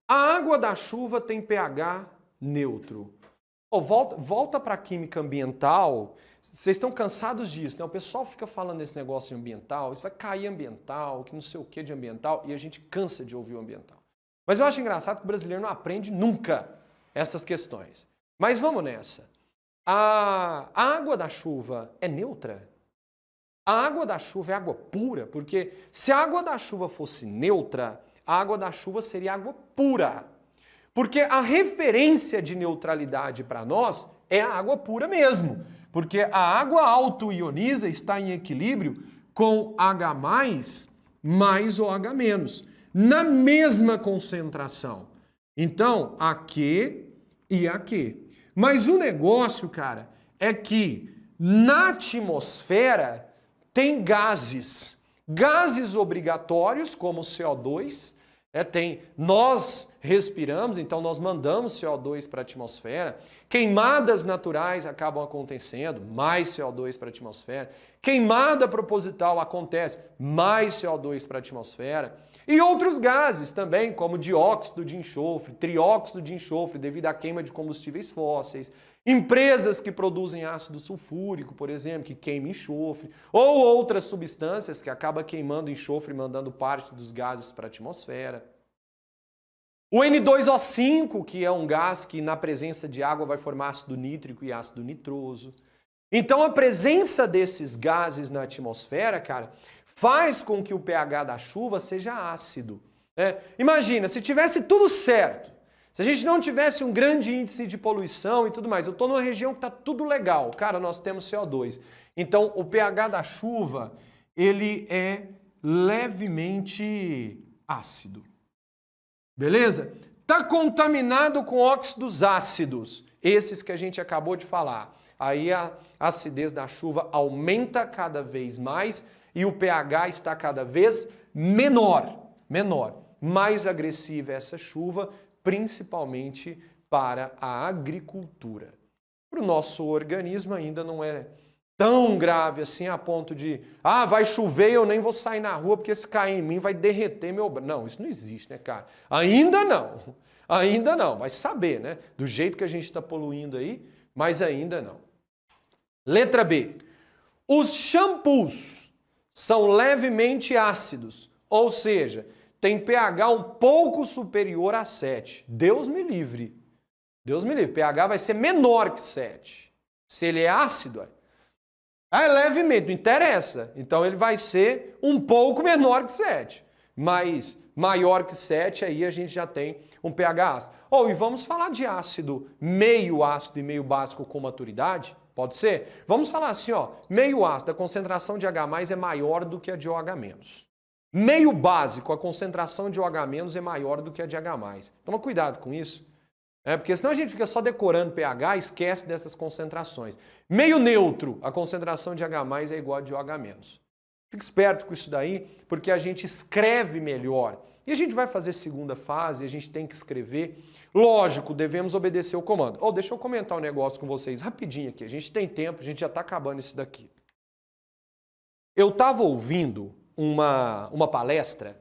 A água da chuva tem pH neutro. Volta para a química ambiental. Vocês estão cansados disso, né? O pessoal fica falando desse negócio ambiental, isso vai cair ambiental, que não sei o que de ambiental, e a gente cansa de ouvir o ambiental. Mas eu acho engraçado que o brasileiro não aprende nunca essas questões. Mas vamos nessa. A água da chuva é neutra? A água da chuva é água pura? Porque se a água da chuva fosse neutra, a água da chuva seria água pura. Porque a referência de neutralidade para nós é a água pura mesmo. Porque a água autoioniza, está em equilíbrio com H+, mais OH-, na mesma concentração. Então, AQ e AQ. Mas o negócio, cara, é que na atmosfera tem gases. Gases obrigatórios, como o CO2, nós respiramos, então nós mandamos CO2 para a atmosfera. Queimadas naturais acabam acontecendo, mais CO2 para a atmosfera. Queimada proposital acontece, mais CO2 para a atmosfera. E outros gases também, como dióxido de enxofre, trióxido de enxofre, devido à queima de combustíveis fósseis. Empresas que produzem ácido sulfúrico, por exemplo, que queimam enxofre, ou outras substâncias que acabam queimando enxofre e mandando parte dos gases para a atmosfera. O N2O5, que é um gás que na presença de água vai formar ácido nítrico e ácido nitroso. Então a presença desses gases na atmosfera, cara, faz com que o pH da chuva seja ácido. Imagina, se tivesse tudo certo, se a gente não tivesse um grande índice de poluição e tudo mais, eu estou numa região que está tudo legal, cara, nós temos CO2. Então, o pH da chuva, ele é levemente ácido. Beleza? Está contaminado com óxidos ácidos, esses que a gente acabou de falar. Aí a acidez da chuva aumenta cada vez mais e o pH está cada vez menor. Mais agressiva é essa chuva, principalmente para a agricultura. Para o nosso organismo ainda não é tão grave assim a ponto de vai chover e eu nem vou sair na rua porque se cair em mim vai derreter meu braço. Não, isso não existe, né, cara? Ainda não. Vai saber, né? Do jeito que a gente está poluindo aí, mas ainda não. Letra B. Os shampoos são levemente ácidos, ou seja, tem pH um pouco superior a 7. Deus me livre. pH vai ser menor que 7. Se ele é ácido, é levemente, não interessa. Então ele vai ser um pouco menor que 7. Mas maior que 7, aí a gente já tem um pH ácido. E vamos falar de ácido meio ácido e meio básico com maturidade? Pode ser? Vamos falar assim, meio ácido, a concentração de H+ é maior do que a de OH-. Meio básico, a concentração de OH- é maior do que a de H+. Toma cuidado com isso. Porque senão a gente fica só decorando pH e esquece dessas concentrações. Meio neutro, a concentração de H+ é igual a de OH-. Fique esperto com isso daí, porque a gente escreve melhor. E a gente vai fazer segunda fase, a gente tem que escrever. Lógico, devemos obedecer o comando. Deixa eu comentar um negócio com vocês rapidinho aqui. A gente tem tempo, a gente já está acabando isso daqui. Eu estava ouvindo uma palestra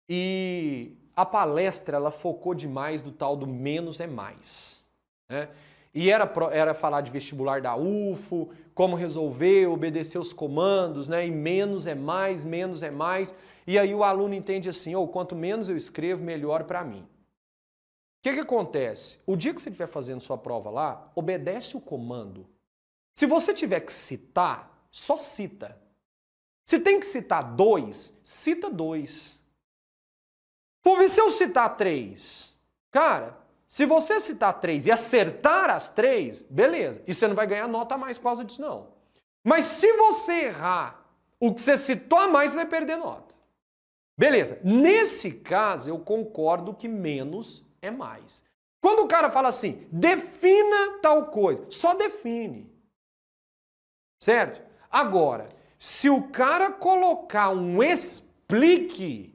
e a palestra ela focou demais no tal do menos é mais. Né? E era falar de vestibular da UFO, como resolver, obedecer os comandos, né? E menos é mais, menos é mais. E aí o aluno entende assim, quanto menos eu escrevo, melhor para mim. O que acontece? O dia que você estiver fazendo sua prova lá, obedece o comando. Se você tiver que citar, só cita. Se tem que citar 2, cita 2. Fulvio, se eu citar 3, cara, se você citar 3 e acertar as 3, beleza. E você não vai ganhar nota a mais por causa disso, não. Mas se você errar o que você citou a mais, você vai perder nota. Beleza. Nesse caso, eu concordo que menos é mais. Quando o cara fala assim, defina tal coisa, só define. Certo? Agora, se o cara colocar um explique,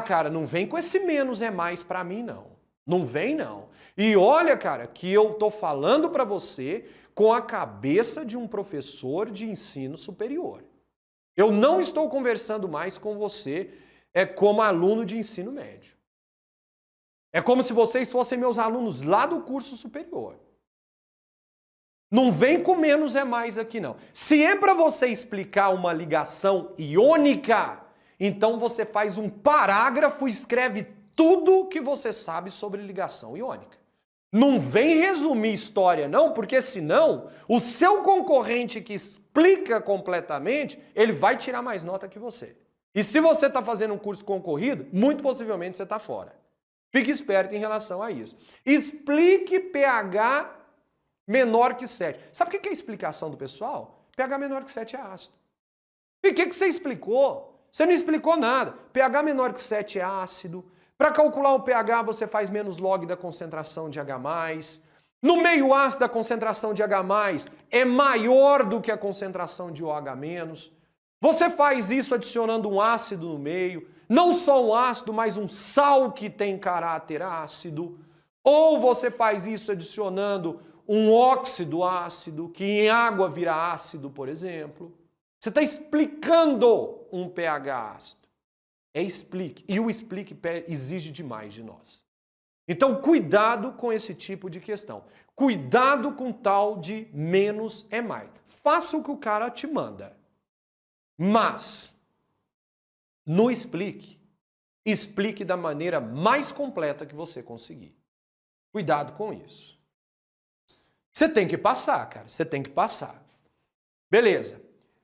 cara, não vem com esse menos é mais pra mim, não. Não vem, não. E olha, cara, que eu tô falando pra você com a cabeça de um professor de ensino superior. Eu não estou conversando mais com você como aluno de ensino médio. É como se vocês fossem meus alunos lá do curso superior. Não vem com menos é mais aqui, não. Se é para você explicar uma ligação iônica, então você faz um parágrafo e escreve tudo que você sabe sobre ligação iônica. Não vem resumir história, não, porque senão o seu concorrente que explica completamente, ele vai tirar mais nota que você. E se você está fazendo um curso concorrido, muito possivelmente você está fora. Fique esperto em relação a isso. Explique pH menor que 7. Sabe o que é a explicação do pessoal? pH menor que 7 é ácido. E o que você explicou? Você não explicou nada. pH menor que 7 é ácido. Para calcular o pH, você faz menos log da concentração de H+. No meio ácido, a concentração de H+ é maior do que a concentração de OH-. Você faz isso adicionando um ácido no meio. Não só um ácido, mas um sal que tem caráter ácido. Ou você faz isso adicionando um óxido ácido, que em água vira ácido, por exemplo. Você está explicando um pH ácido. Explique. E o explique exige demais de nós. Então, cuidado com esse tipo de questão. Cuidado com tal de menos é mais. Faça o que o cara te manda. Mas, no explique, explique da maneira mais completa que você conseguir. Cuidado com isso. Você tem que passar, cara. Você tem que passar. Beleza.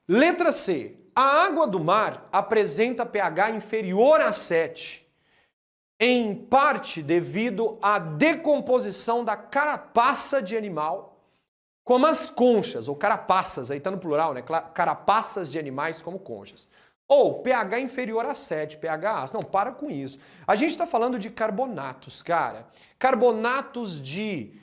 Letra C. A água do mar apresenta pH inferior a 7, em parte devido à decomposição da carapaça de animal, como as conchas, ou carapaças, aí está no plural, né? Carapaças de animais como conchas. Ou pH inferior a 7, pH ácido. Não, para com isso. A gente está falando de carbonatos, cara. Carbonatos de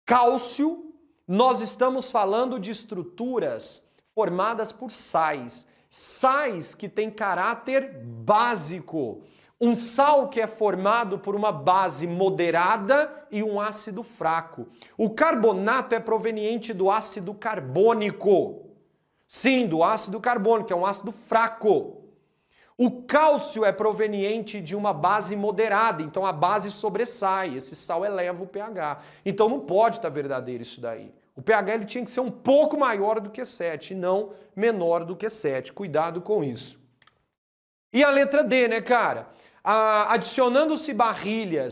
cálcio, nós estamos falando de estruturas formadas por sais. Sais que têm caráter básico. Um sal que é formado por uma base moderada e um ácido fraco. O carbonato é proveniente do ácido carbônico. Sim, do ácido carbônico, que é um ácido fraco. O cálcio é proveniente de uma base moderada, então a base sobressai, esse sal eleva o pH. Então não pode estar verdadeiro isso daí. O pH ele tinha que ser um pouco maior do que 7, e não menor do que 7. Cuidado com isso. E a letra D, né, cara? Adicionando-se barrilha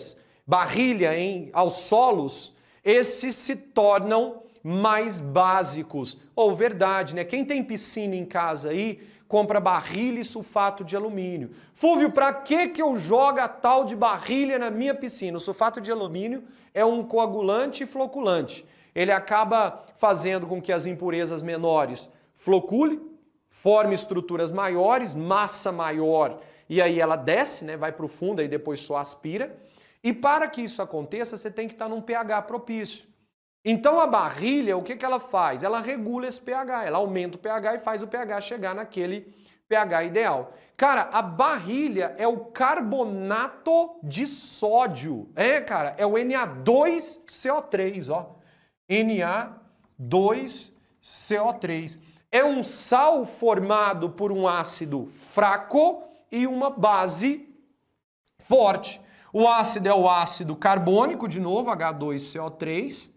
aos solos, esses se tornam mais básicos. Ou verdade, né? Quem tem piscina em casa aí, compra barrilha e sulfato de alumínio. Fulvio, para que eu jogo a tal de barrilha na minha piscina? O sulfato de alumínio é um coagulante e floculante. Ele acaba fazendo com que as impurezas menores floculem, forme estruturas maiores, massa maior, e aí ela desce, né, vai para o fundo e depois só aspira. E para que isso aconteça, você tem que estar num pH propício. Então a barrilha, o que ela faz? Ela regula esse pH, ela aumenta o pH e faz o pH chegar naquele pH ideal. Cara, a barrilha é o carbonato de sódio. Cara, é o Na2CO3, ó. Na2CO3. É um sal formado por um ácido fraco e uma base forte. O ácido é o ácido carbônico, de novo, H2CO3,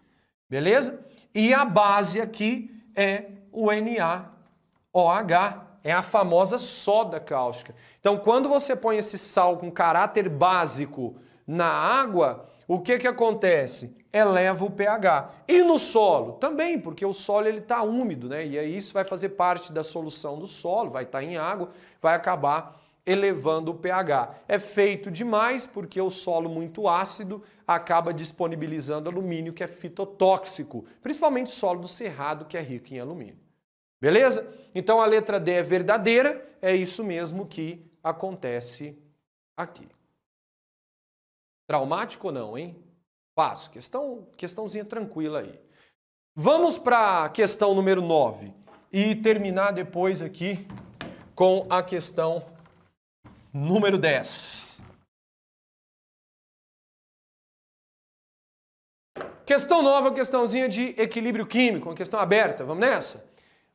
beleza? E a base aqui é o NaOH, é a famosa soda cáustica. Então, quando você põe esse sal com caráter básico na água, o que acontece? Eleva o pH. E no solo? Também, porque o solo está úmido, né? E aí isso vai fazer parte da solução do solo, vai estar em água, vai acabar elevando o pH. É feito demais porque o solo muito ácido acaba disponibilizando alumínio, que é fitotóxico, principalmente o solo do cerrado, que é rico em alumínio. Beleza? Então a letra D é verdadeira, é isso mesmo que acontece aqui. Traumático ou não, hein? Fácil, questãozinha tranquila aí. Vamos para a questão número 9 e terminar depois aqui com a questão número 10. Questão nova, questãozinha de equilíbrio químico, uma questão aberta, vamos nessa?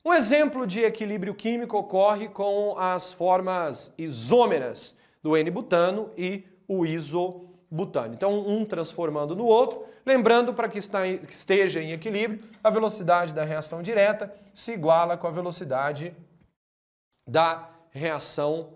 Um exemplo de equilíbrio químico ocorre com as formas isômeras do N-butano e o isobutano. Então, um transformando no outro, lembrando para que esteja em equilíbrio, a velocidade da reação direta se iguala com a velocidade da reação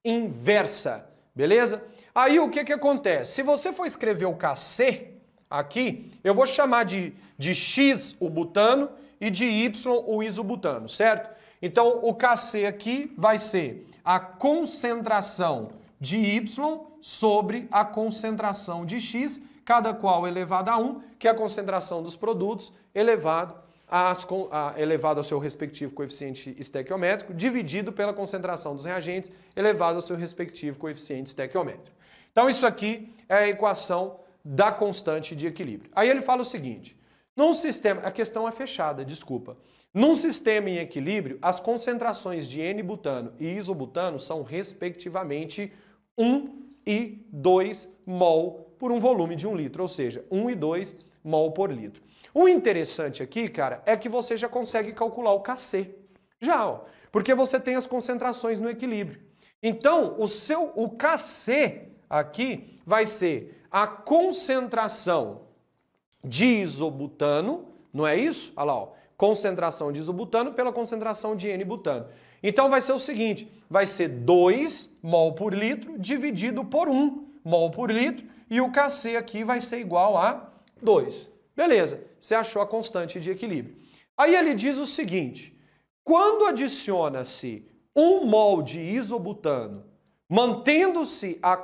inversa, beleza? Aí o que acontece? Se você for escrever o Kc aqui, eu vou chamar de X o butano e de Y o isobutano, certo? Então o Kc aqui vai ser a concentração de Y sobre a concentração de X, cada qual elevado a 1, que é a concentração dos produtos elevado ao seu respectivo coeficiente estequiométrico, dividido pela concentração dos reagentes, elevado ao seu respectivo coeficiente estequiométrico. Então isso aqui é a equação da constante de equilíbrio. Aí ele fala o seguinte, num sistema, a questão é fechada, desculpa. Num sistema em equilíbrio, as concentrações de N-butano e isobutano são respectivamente 1 e 2 mol por um volume de 1 litro, ou seja, 1 e 2 mol por litro. O interessante aqui, cara, é que você já consegue calcular o Kc. Já, ó, porque você tem as concentrações no equilíbrio. Então, o Kc aqui vai ser a concentração de isobutano, não é isso? Olha lá, ó, concentração de isobutano pela concentração de N-butano. Então vai ser o seguinte, vai ser 2 mol por litro dividido por 1 mol por litro e o Kc aqui vai ser igual a 2. Beleza, você achou a constante de equilíbrio. Aí ele diz o seguinte, quando adiciona-se 1 mol de isobutano, mantendo-se a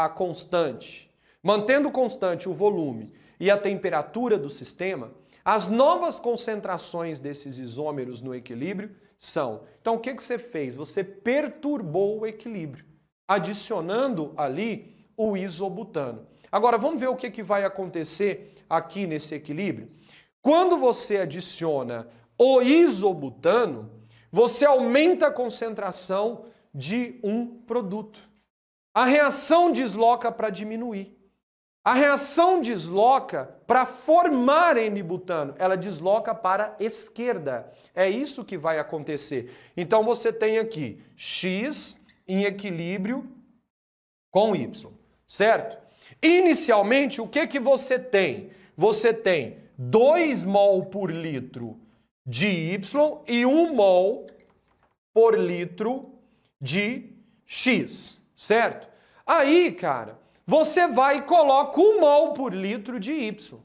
constante, mantendo constante o volume e a temperatura do sistema, as novas concentrações desses isômeros no equilíbrio são. Então o que você fez? Você perturbou o equilíbrio, adicionando ali o isobutano. Agora vamos ver o que vai acontecer aqui nesse equilíbrio. Quando você adiciona o isobutano, você aumenta a concentração de um produto. A reação desloca para diminuir. A reação desloca para formar N-butano. Ela desloca para a esquerda. É isso que vai acontecer. Então você tem aqui X em equilíbrio com Y, certo? Inicialmente, o que você tem? Você tem 2 mol por litro de Y e 1 mol por litro de X, certo? Aí, cara, você vai e coloca 1 mol por litro de Y.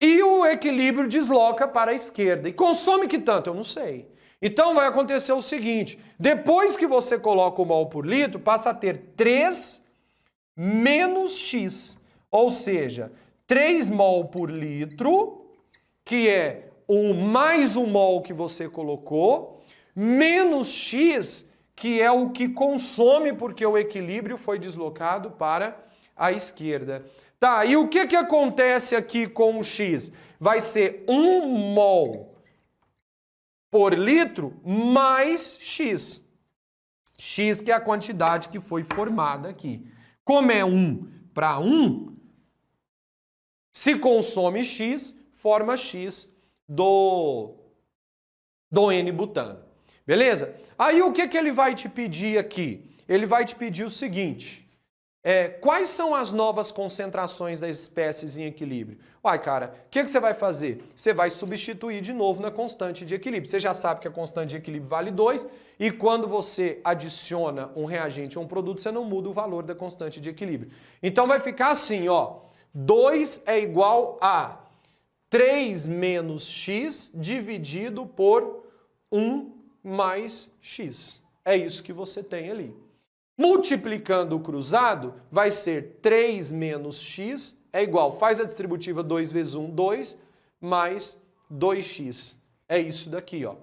E o equilíbrio desloca para a esquerda. E consome que tanto? Eu não sei. Então vai acontecer o seguinte, depois que você coloca o mol por litro, passa a ter 3 menos X. Ou seja, 3 mol por litro, que é o mais 1 mol que você colocou, menos X, que é o que consome porque o equilíbrio foi deslocado para à esquerda. Tá, e o que acontece aqui com o X? Vai ser 1 mol por litro mais X. X que é a quantidade que foi formada aqui. Como é 1 para 1, se consome X, forma X do N-butano. Beleza? Aí o que ele vai te pedir aqui? Ele vai te pedir o seguinte: quais são as novas concentrações das espécies em equilíbrio? Uai, cara, o que você vai fazer? Você vai substituir de novo na constante de equilíbrio. Você já sabe que a constante de equilíbrio vale 2, e quando você adiciona um reagente a um produto, você não muda o valor da constante de equilíbrio. Então vai ficar assim, ó, 2 é igual a 3 menos x dividido por 1 mais x. É isso que você tem ali. Multiplicando o cruzado, vai ser 3 menos x é igual, faz a distributiva 2 vezes 1, 2, mais 2x. É isso daqui, ó.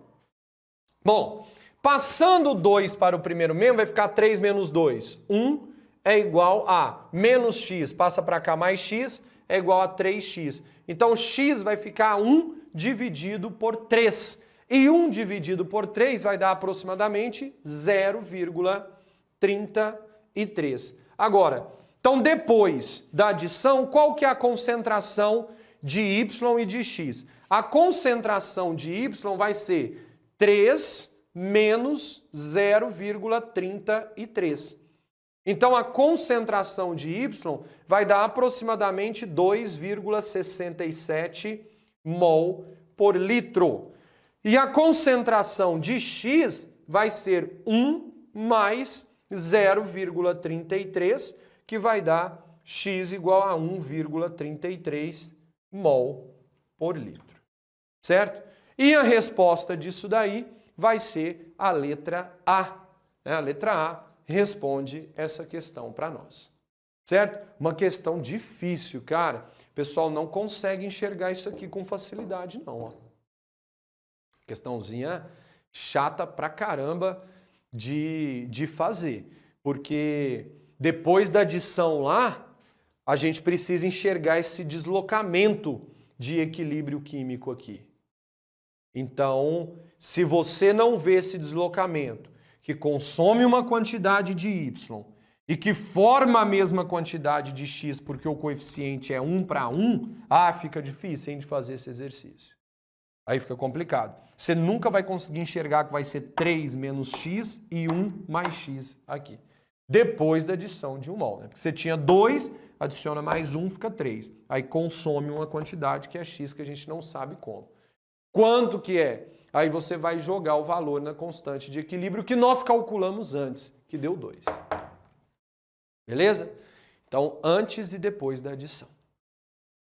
Bom, passando 2 para o primeiro membro, vai ficar 3 menos 2. 1 é igual a menos x, passa para cá mais x, é igual a 3x. Então, x vai ficar 1 dividido por 3. E 1 dividido por 3 vai dar aproximadamente 0,33. Agora, então depois da adição, qual que é a concentração de y e de x? A concentração de y vai ser 3 menos 0,33. Então a concentração de y vai dar aproximadamente 2,67 mol por litro. E a concentração de x vai ser 1 mais 0,33, que vai dar x igual a 1,33 mol por litro. Certo? E a resposta disso daí vai ser a letra A. A letra A responde essa questão para nós. Certo? Uma questão difícil, cara. O pessoal não consegue enxergar isso aqui com facilidade, não. Ó. Questãozinha chata pra caramba de fazer. Porque depois da adição lá, a gente precisa enxergar esse deslocamento de equilíbrio químico aqui. Então, se você não vê esse deslocamento, que consome uma quantidade de y e que forma a mesma quantidade de x porque o coeficiente é 1 para 1, fica difícil hein, de fazer esse exercício. Aí fica complicado. Você nunca vai conseguir enxergar que vai ser 3 menos x e 1 mais x aqui. Depois da adição de 1 mol. Né? Porque você tinha 2, adiciona mais 1, fica 3. Aí consome uma quantidade que é x, que a gente não sabe como. Quanto que é? Aí você vai jogar o valor na constante de equilíbrio que nós calculamos antes, que deu 2. Beleza? Então, antes e depois da adição.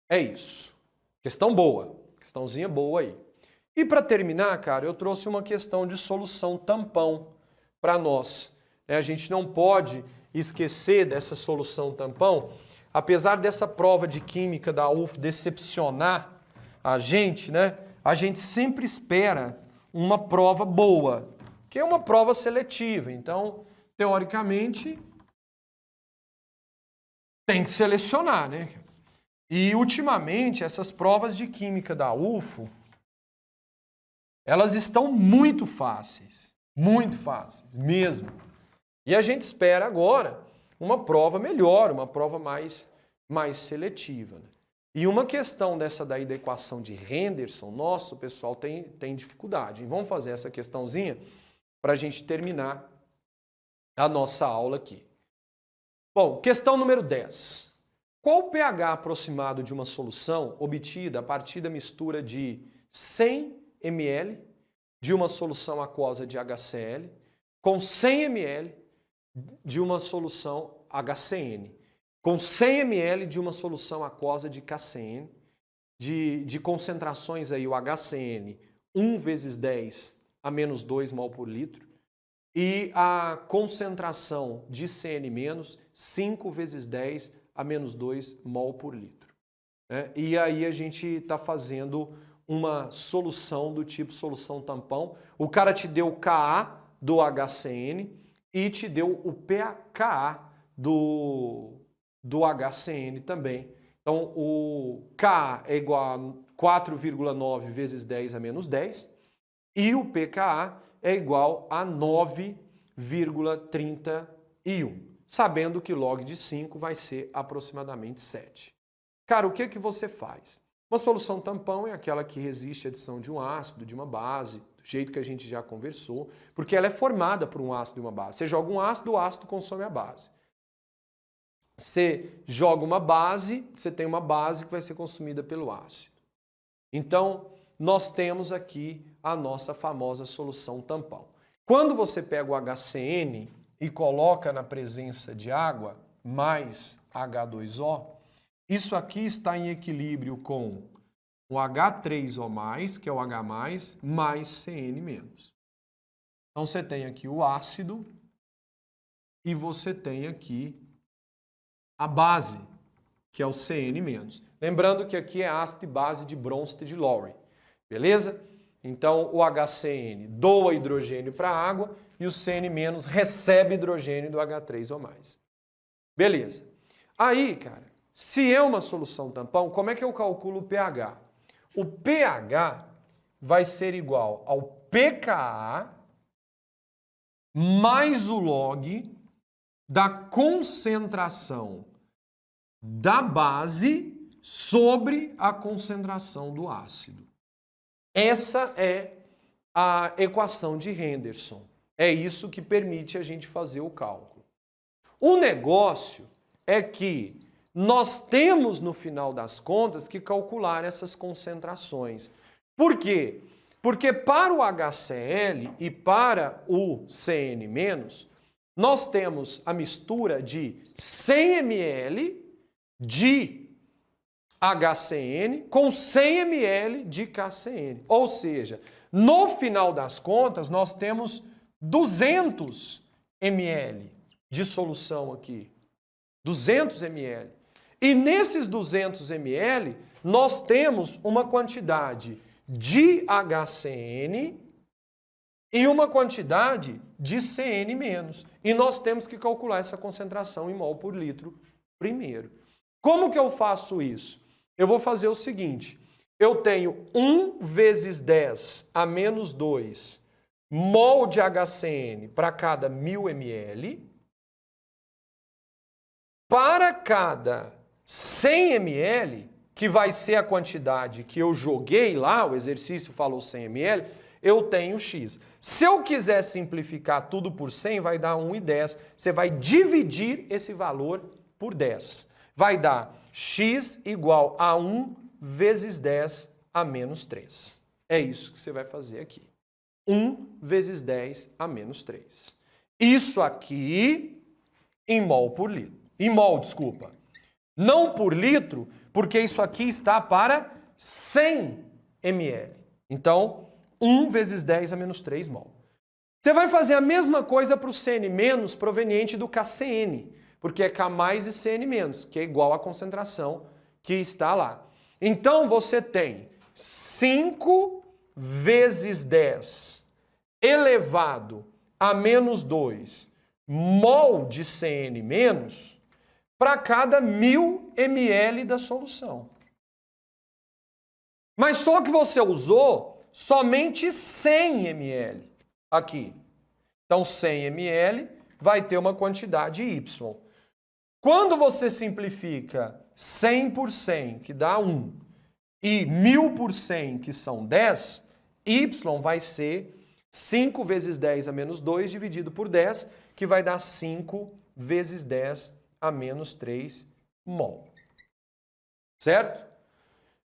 É isso. Questão boa. Questãozinha boa aí. E para terminar, cara, eu trouxe uma questão de solução tampão para nós. A gente não pode esquecer dessa solução tampão. Apesar dessa prova de química da UF decepcionar a gente, né? A gente sempre espera uma prova boa, que é uma prova seletiva. Então, teoricamente, tem que selecionar, né? E, ultimamente, essas provas de química da UFO, elas estão muito fáceis mesmo. E a gente espera agora uma prova melhor, uma prova mais seletiva. Né? E uma questão dessa daí da equação de Henderson, nossa, o pessoal tem dificuldade. Hein? Vamos fazer essa questãozinha para a gente terminar a nossa aula aqui. Bom, questão número 10. Qual o pH aproximado de uma solução obtida a partir da mistura de 100 ml de uma solução aquosa de HCl com 100 ml de uma solução HCN, com 100 ml de uma solução aquosa de KCN, de concentrações aí, o HCN 1 vezes 10 a menos 2 mol por litro, e a concentração de CN-, 5 vezes 10 a menos 2 mol por litro. Né? E aí a gente está fazendo uma solução do tipo solução tampão. O cara te deu o Ka do HCN e te deu o pKa do do HCN também. Então, o Ka é igual a 4,9 vezes 10 a menos 10 e o pKa é igual a 9,31, sabendo que log de 5 vai ser aproximadamente 7. Cara, o que que você faz? Uma solução tampão é aquela que resiste à adição de um ácido, de uma base, do jeito que a gente já conversou, porque ela é formada por um ácido e uma base. Você joga um ácido, o ácido consome a base. Você joga uma base, você tem uma base que vai ser consumida pelo ácido. Então, nós temos aqui a nossa famosa solução tampão. Quando você pega o HCN e coloca na presença de água, mais H2O, isso aqui está em equilíbrio com o H3O+, que é o H+, mais CN-. Então, você tem aqui o ácido e você tem aqui a base, que é o CN-. Lembrando que aqui é ácido e base de Bronsted-Lowry, beleza? Então, o HCN doa hidrogênio para a água e o CN- recebe hidrogênio do H3O+. Beleza. Aí, cara, se é uma solução tampão, como é que eu calculo o pH? O pH vai ser igual ao pKa mais o log da concentração da base sobre a concentração do ácido. Essa é a equação de Henderson. É isso que permite a gente fazer o cálculo. O negócio é que nós temos, no final das contas, que calcular essas concentrações. Por quê? Porque para o HCl e para o CN-, nós temos a mistura de 100 ml de HCN com 100 ml de KCN. Ou seja, no final das contas, nós temos 200 ml de solução aqui. 200 ml. E nesses 200 ml, nós temos uma quantidade de HCN e uma quantidade de CN-. E nós temos que calcular essa concentração em mol por litro primeiro. Como que eu faço isso? Eu vou fazer o seguinte, eu tenho 1 vezes 10 a menos 2 mol de HCN para cada 1000 ml. Para cada 100 ml, que vai ser a quantidade que eu joguei lá, o exercício falou 100 ml, eu tenho X. Se eu quiser simplificar tudo por 100, vai dar 1,10. Você vai dividir esse valor por 10. Vai dar X igual a 1 vezes 10 a menos 3. É isso que você vai fazer aqui. 1 vezes 10 a menos 3. Isso aqui em mol por litro. Em mol, desculpa. Não por litro, porque isso aqui está para 100 ml. Então, 1 vezes 10 a menos 3 mol. Você vai fazer a mesma coisa para o CN- proveniente do KCN, porque é K mais e CN-, que é igual à concentração que está lá. Então, você tem 5 vezes 10 elevado a menos 2 mol de CN- para cada 1000 ml da solução. Mas só que você usou somente 100 ml aqui. Então, 100 ml vai ter uma quantidade Y. Quando você simplifica 100 por 100, que dá 1, e 1000 por 100, que são 10, Y vai ser 5 vezes 10 a menos 2 dividido por 10, que vai dar 5 vezes 10 a menos 3 mol. Certo?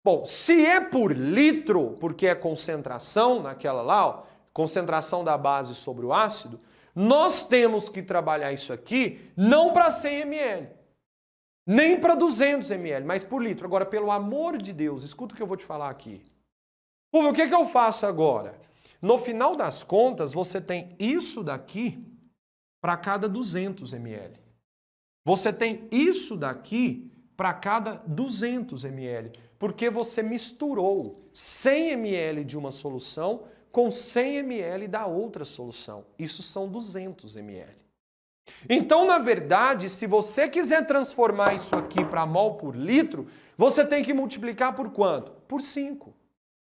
Bom, se é por litro, porque é concentração naquela lá, ó, concentração da base sobre o ácido, nós temos que trabalhar isso aqui não para 100 ml, nem para 200 ml, mas por litro. Agora, pelo amor de Deus, escuta o que eu vou te falar aqui. O que eu faço agora? No final das contas, você tem isso daqui para cada 200 ml. Você tem isso daqui para cada 200 ml, porque você misturou 100 ml de uma solução com 100 ml da outra solução. Isso são 200 ml. Então, na verdade, se você quiser transformar isso aqui para mol por litro, você tem que multiplicar por quanto? Por 5.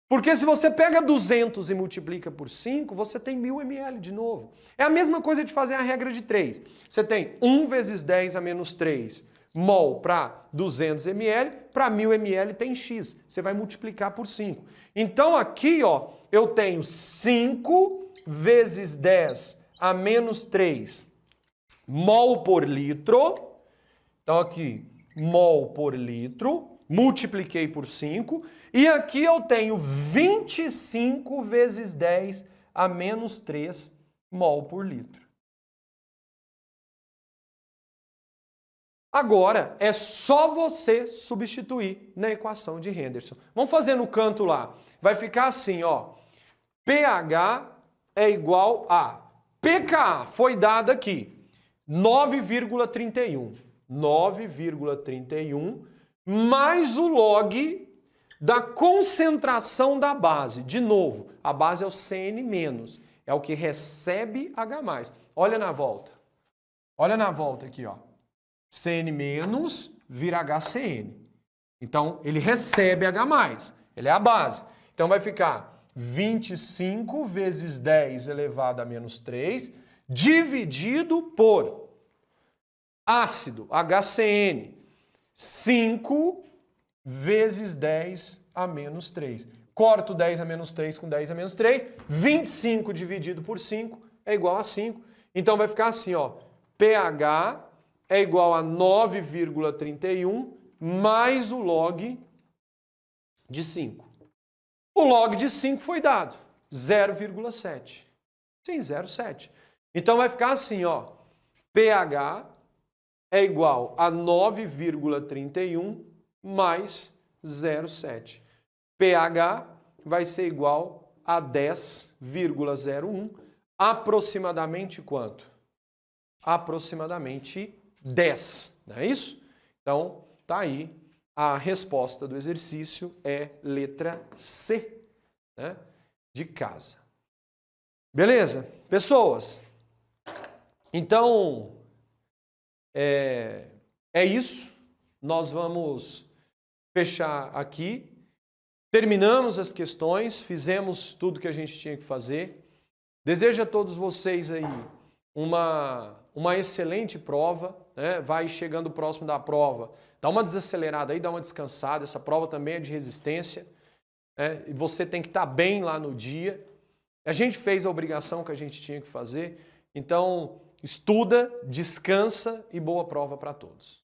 Porque se você pega 200 e multiplica por 5, você tem 1000 ml de novo. É a mesma coisa de fazer a regra de 3. Você tem 1 vezes 10 a menos 3 mol para 200 ml, para 1000 ml tem X. Você vai multiplicar por 5. Então aqui, ó, eu tenho 5 vezes 10 a menos 3 mol por litro. Então aqui, mol por litro, multipliquei por 5. E aqui eu tenho 25 vezes 10 a menos 3 mol por litro. Agora, é só você substituir na equação de Henderson. Vamos fazer no canto lá. Vai ficar assim, ó. pH é igual a... pKa foi dado aqui. 9,31. 9,31 mais o log da concentração da base. De novo, a base é o CN-, é o que recebe H+. Olha na volta. Olha na volta aqui, ó. CN- vira HCN. Então, ele recebe H+, ele é a base. Então, vai ficar 25 vezes 10 elevado a menos 3, dividido por ácido, HCN, 5 vezes 10 a menos 3. Corto 10 a menos 3 com 10 a menos 3, 25 dividido por 5 é igual a 5. Então vai ficar assim, ó, pH é igual a 9,31 mais o log de 5. O log de 5 foi dado, 0,7. Sim, 0,7. Então vai ficar assim, ó, pH é igual a 9,31 mais 0,7. pH vai ser igual a 10,01. Aproximadamente quanto? Aproximadamente 10, não é isso? Então, tá aí. A resposta do exercício é letra C, né, de casa. Beleza? Pessoas, então, é isso. Nós vamos fechar aqui. Terminamos as questões, fizemos tudo que a gente tinha que fazer. Desejo a todos vocês aí uma excelente prova, né? Vai chegando próximo da prova. Dá uma desacelerada aí, dá uma descansada. Essa prova também é de resistência, né? E você tem que estar bem lá no dia. A gente fez a obrigação que a gente tinha que fazer. Então, estuda, descansa e boa prova para todos.